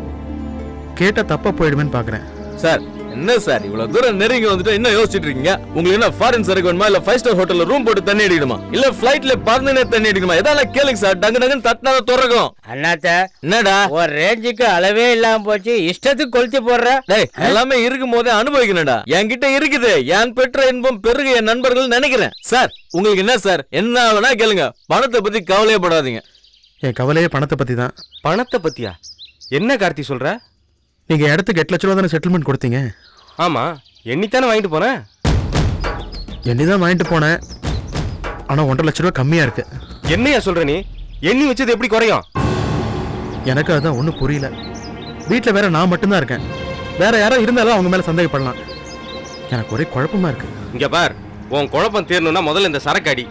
S1: கேட்டா தப்பா போயிடுமேன்னு பாக்குறேன்.
S12: சார் என்ன சார் இவ்வளவு தூரம் நெருங்கி வந்துட்டு என்ன யோசிச்சுட்டு இருக்கீங்க? உங்களுக்கு என்ன ஃபாரின் சரக்கு வேணுமா, இல்ல 5 ஸ்டார் ஹோட்டல்ல ரூம் போட்டு தண்ணி அடிக்கணுமா, இல்ல ஃபிளைட்ல பறந்துனே தண்ணி அடிக்கணுமா? எதால கேளுங்க சார், டங்கு டங்குன்னு தட்டினாத துறக்கும்.
S14: அண்ணாத்த
S12: என்னடா
S14: ஒரு ரேஞ்சுக்கு அளவே இல்லாம போச்சு, இஷ்டத்துக்கு கொளுத்தி போடுற.
S12: டேய் எல்லாமே இருக்கும் போதே அனுபவிக்கணும்டா. என்கிட்ட இருக்குது, என் பெற்ற இன்பம் பெருகு என் நண்பர்கள் நினைக்கிறேன். சார் உங்களுக்கு என்ன சார், என்ன வேணா கேளுங்க, பணத்தை பத்தி கவலையே படாதீங்க.
S1: என் கவலையே பணத்தை பத்தி தான்.
S2: பணத்தை பத்தியா? என்ன கார்த்தி சொல்ற?
S1: நீங்க இடத்துக்கு 8 லட்ச ரூபா தானே செட்டில்மெண்ட் கொடுத்தீங்க?
S2: ஆமா, எண்ணித்தானே வாங்கிட்டு போனேன்.
S1: எண்ணிதான் வாங்கிட்டு போனேன், ஆனா 1.5 லட்ச ரூபா கம்மியா இருக்கு.
S2: என்னையா சொல்ற நீ? எண்ணி வச்சது எப்படி குறையும்?
S1: எனக்கு அதான் ஒன்றும் புரியல. வீட்டில் வேற நான் மட்டும்தான் இருக்கேன், வேற யாரோ இருந்தாலும் அவங்க மேல சந்தேகப்படலாம். எனக்கு ஒரே குழப்பமா இருக்கு.
S2: இங்க பார், உன் குழப்பம் தீரணும்னா முதல்ல இந்த சரக்கு அடி,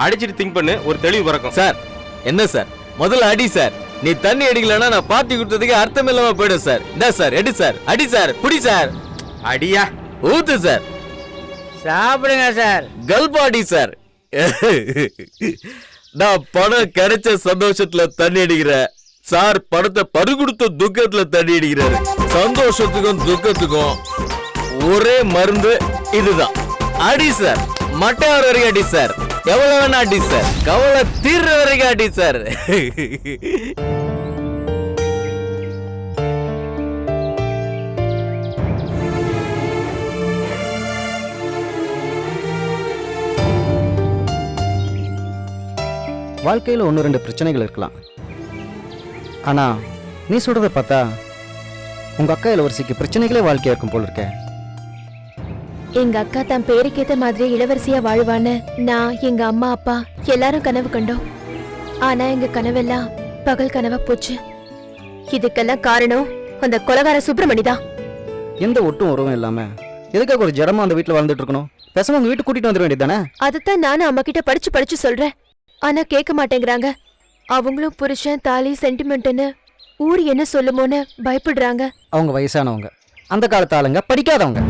S2: அடிச்சிட்டு திங்க் பண்ணு, ஒரு தெளிவு பிறக்கும்.
S12: சார் என்ன சார், முதல்ல அடி சார். நீ தண்ணி அடிக்கலன்னா நான் பார்ட்டி கொடுத்ததுக்கு அர்த்தம் இல்லாம போயிடும் சார். இந்த சார் எடு சார், அடி சார், புடி சார்.
S2: அடியா
S12: ஊத்து சார்.
S14: சாப்பிடுங்க சார்.
S12: கல்பாடி சார். நான் பணம் கிடைச்ச சந்தோஷத்துல தண்ணி அடிக்கிறேன் சார், பணத்தை பறிகொடுத்த துக்கத்துல தண்ணி அடிக்கிறாரு. சந்தோஷத்துக்கும் துக்கத்துக்கும் ஒரே மருந்து இதுதான். அடி சார், மட்டையார் வரைக்கும் அடி சார், எவ்வளவு வேணா அடி சார், கவலை தீர்ற வரைக்கும் அடி சார்.
S15: வாழ்க்கையில் 1-2 பிரச்சனைகள் இருக்கலாம், ஆனா நீ சொல்றத பார்த்தா உங்க அக்கா இளவரசிக்கு பிரச்சனைகளே வாழ்க்கையா இருக்கும் போல இருக்க.
S9: எங்க அக்கா தன் பேருக்கேத்த மாதிரி இளவரசியா வாழ்வான்னு நான், எங்க அம்மா அப்பா எல்லாரும் கனவு கண்டோம். ஆனா எங்க கனவெல்லாம் பகல் கனவா போச்சு. இதுக்கெல்லாம் காரணம் அந்த கொலகார சுப்பிரமணி தான்.
S15: எந்த ஒட்டும் உறவும் இல்லாம எதுக்காக ஒரு ஜடமா அந்த வீட்டில் வாழ்ந்துட்டு இருக்கணும்? பேசாம உங்க வீட்டுக்கு கூட்டிட்டு வந்துட வேண்டியது தானே?
S9: அதுதான் நானும் அம்மா கிட்ட படிச்சு சொல்றேன். ஆனா கேட்க மாட்டேங்கிறாங்க. அவங்களும் புருஷன் தாலி சென்டிமெண்ட்னு ஊர் என்ன சொல்லுமோன்னு பயப்படுறாங்க.
S15: அவங்க வயசானவங்க, அந்த காலத்து ஆளுங்க, படிக்காதவங்க.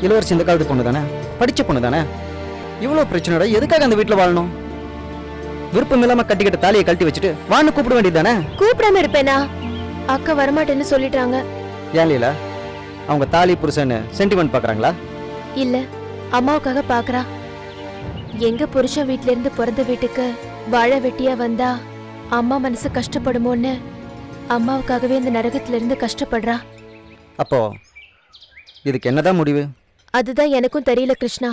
S15: இளவரசி இந்த காலத்து பொண்ணு தானே, படிச்ச பொண்ணு தானே. இவ்வளோ பிரச்சனையோட எதுக்காக அந்த வீட்டில் வாழணும்? விருப்பம் இல்லாம கட்டிக்கிட்ட தாலியை கழட்டி வச்சுட்டு வான்னு கூப்பிட வேண்டியது தானே?
S9: கூப்பிடாம இருப்பேனா? அக்கா வரமாட்டேன்னு சொல்லிட்டாங்க.
S15: ஏன் லீலா, அவங்க தாலி புருஷன்னு சென்டிமெண்ட் பாக்குறாங்களா?
S9: இல்ல, அம்மாவுக்காக பாக்குறா. எங்க புருஷன் வீட்ல இருந்து பிறந்த வீட்டுக்கு வாழ வெட்டியா வந்தா அம்மா மனசு கஷ்டப்படுமோன்னு அம்மாவுக்காகவே இந்த நரகத்துல இருந்து கஷ்டப்படுறா.
S15: அப்போ இதுக்கு என்னதான் முடிவு?
S9: அதுதான் எனக்கும் தெரியல கிருஷ்ணா.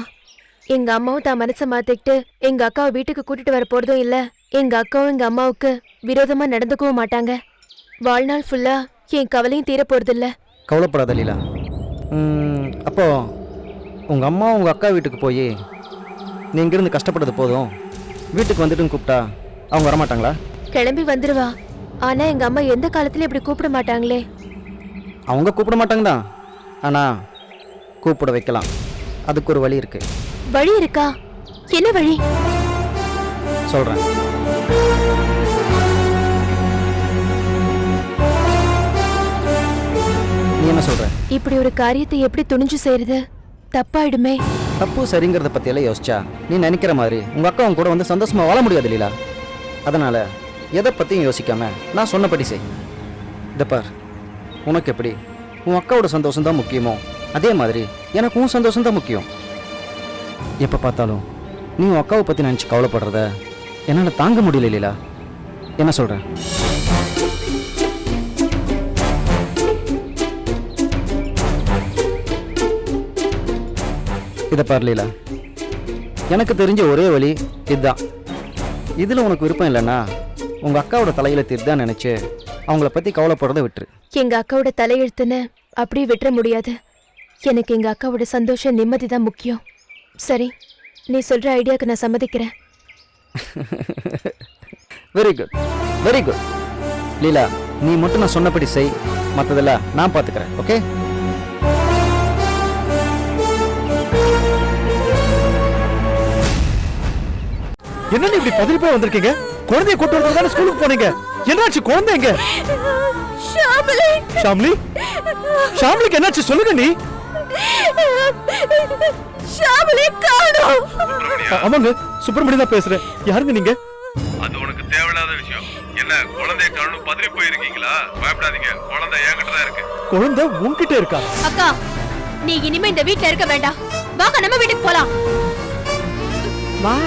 S9: எங்க அம்மாவும் தான் மனசை மாத்திக்கிட்டு எங்க அக்காவை வீட்டுக்கு கூட்டிட்டு வர போறதும் இல்ல. எங்க அக்காவும் எங்க அம்மாவுக்கு விரோதமா நடந்துக்கவும் மாட்டாங்க. வாழ்நாள் ஃபுல்லா என் கவலையும் தீர போறது இல்ல.
S15: கவலைப்படாத லீலா. அப்போ உங்க அம்மா உங்க அக்கா வீட்டுக்கு போய் நீ இங்கிருந்து கஷ்டப்படுறது போதும், வீட்டுக்கு வந்துட்டுன்னு கூப்பிட்டா அவங்க வரமாட்டாங்களா?
S9: கிளம்பி வந்துருவா. ஆனா எங்க அம்மா எந்த காலத்துலயும் இப்படி கூப்பிட மாட்டாங்களே.
S15: அவங்க கூப்பிட மாட்டாங்க தான், ஆனா கூப்பிட வைக்கலாம். அதுக்கு ஒரு வழி இருக்கு.
S9: வழி இருக்கா? என்ன வழி?
S15: சொல்றேன். நீ என்ன சொல்ற?
S9: இப்படி ஒரு காரியத்தை எப்படி துணிஞ்சு செய்யறது? தப்பாயிடுமே.
S15: தப்பு சரிங்கிறத பத்தி எல்லாம் யோசிச்சா நீ நினைக்கிற மாதிரி உங்க அக்கா அவங்க கூட வந்து சந்தோஷமா வாழ முடியாது லீலா. அதனால எதை பத்தியும் யோசிக்காம நான் சொன்னபடி செய். இத பார், உனக்கு எப்படி உன் அக்காவோட சந்தோஷம் தான் முக்கியமோ அதே மாதிரி எனக்கு உன் சந்தோஷம் தான் முக்கியம். எப்ப பார்த்தாலும் நீ உன் அக்காவை பத்தி நினைச்சு கவலைப்படுறத என்னால தாங்க முடியல லீலா. என்ன சொல்ற? இதை பார் லீலா, எனக்கு தெரிஞ்ச ஒரே வழி இதுதான். இதில் உனக்கு விருப்பம் இல்லைன்னா உங்கள் அக்காவோட தலையில தீர்தான் நினச்சி அவங்கள பற்றி கவலைப்படுறத விட்டுரு.
S9: எங்க அக்காவோட தலையெழுத்துன்னு அப்படியே விட்டுற முடியாது. எனக்கு எங்க அக்காவோட சந்தோஷம் நிம்மதி தான் முக்கியம். சரி, நீ சொல்ற ஐடியாவுக்கு நான் சம்மதிக்கிறேன்.
S15: வெரி குட், வெரி குட் லீலா. நீ மட்டும் நான் சொன்னபடி செய், மற்றதெல்லாம் நான் பார்த்துக்கிறேன். ஓகே?
S10: என்ன இப்படி பதறி போய் வந்திருக்கீங்க? குழந்தைய கூட்டு வரதானே ஸ்கூலுக்கு போனீங்க. என்னாச்சு? குழந்தை எங்க? ஷாம்லி, ஷாம்லிக்கு என்னாச்சு சொல்லுங்க. நீ ஆமாங்க, சுப்பிரமணி தான் பேசுறேன். யாருங்க நீங்க?
S7: அது உனக்கு தேவையில்லாத விஷயம். என்ன குழந்தைய காணும் பதறி போயிருக்கீங்களா? பயப்படாதீங்க, குழந்தை என்கிட்ட தான் இருக்கு.
S10: குழந்தை உன்கிட்ட இருக்கா?
S9: அக்கா, நீ இனிமே இந்த வீட்ல இருக்க வேண்டாம். வாங்க நம்ம வீட்டுக்கு போலாம்.
S13: வா.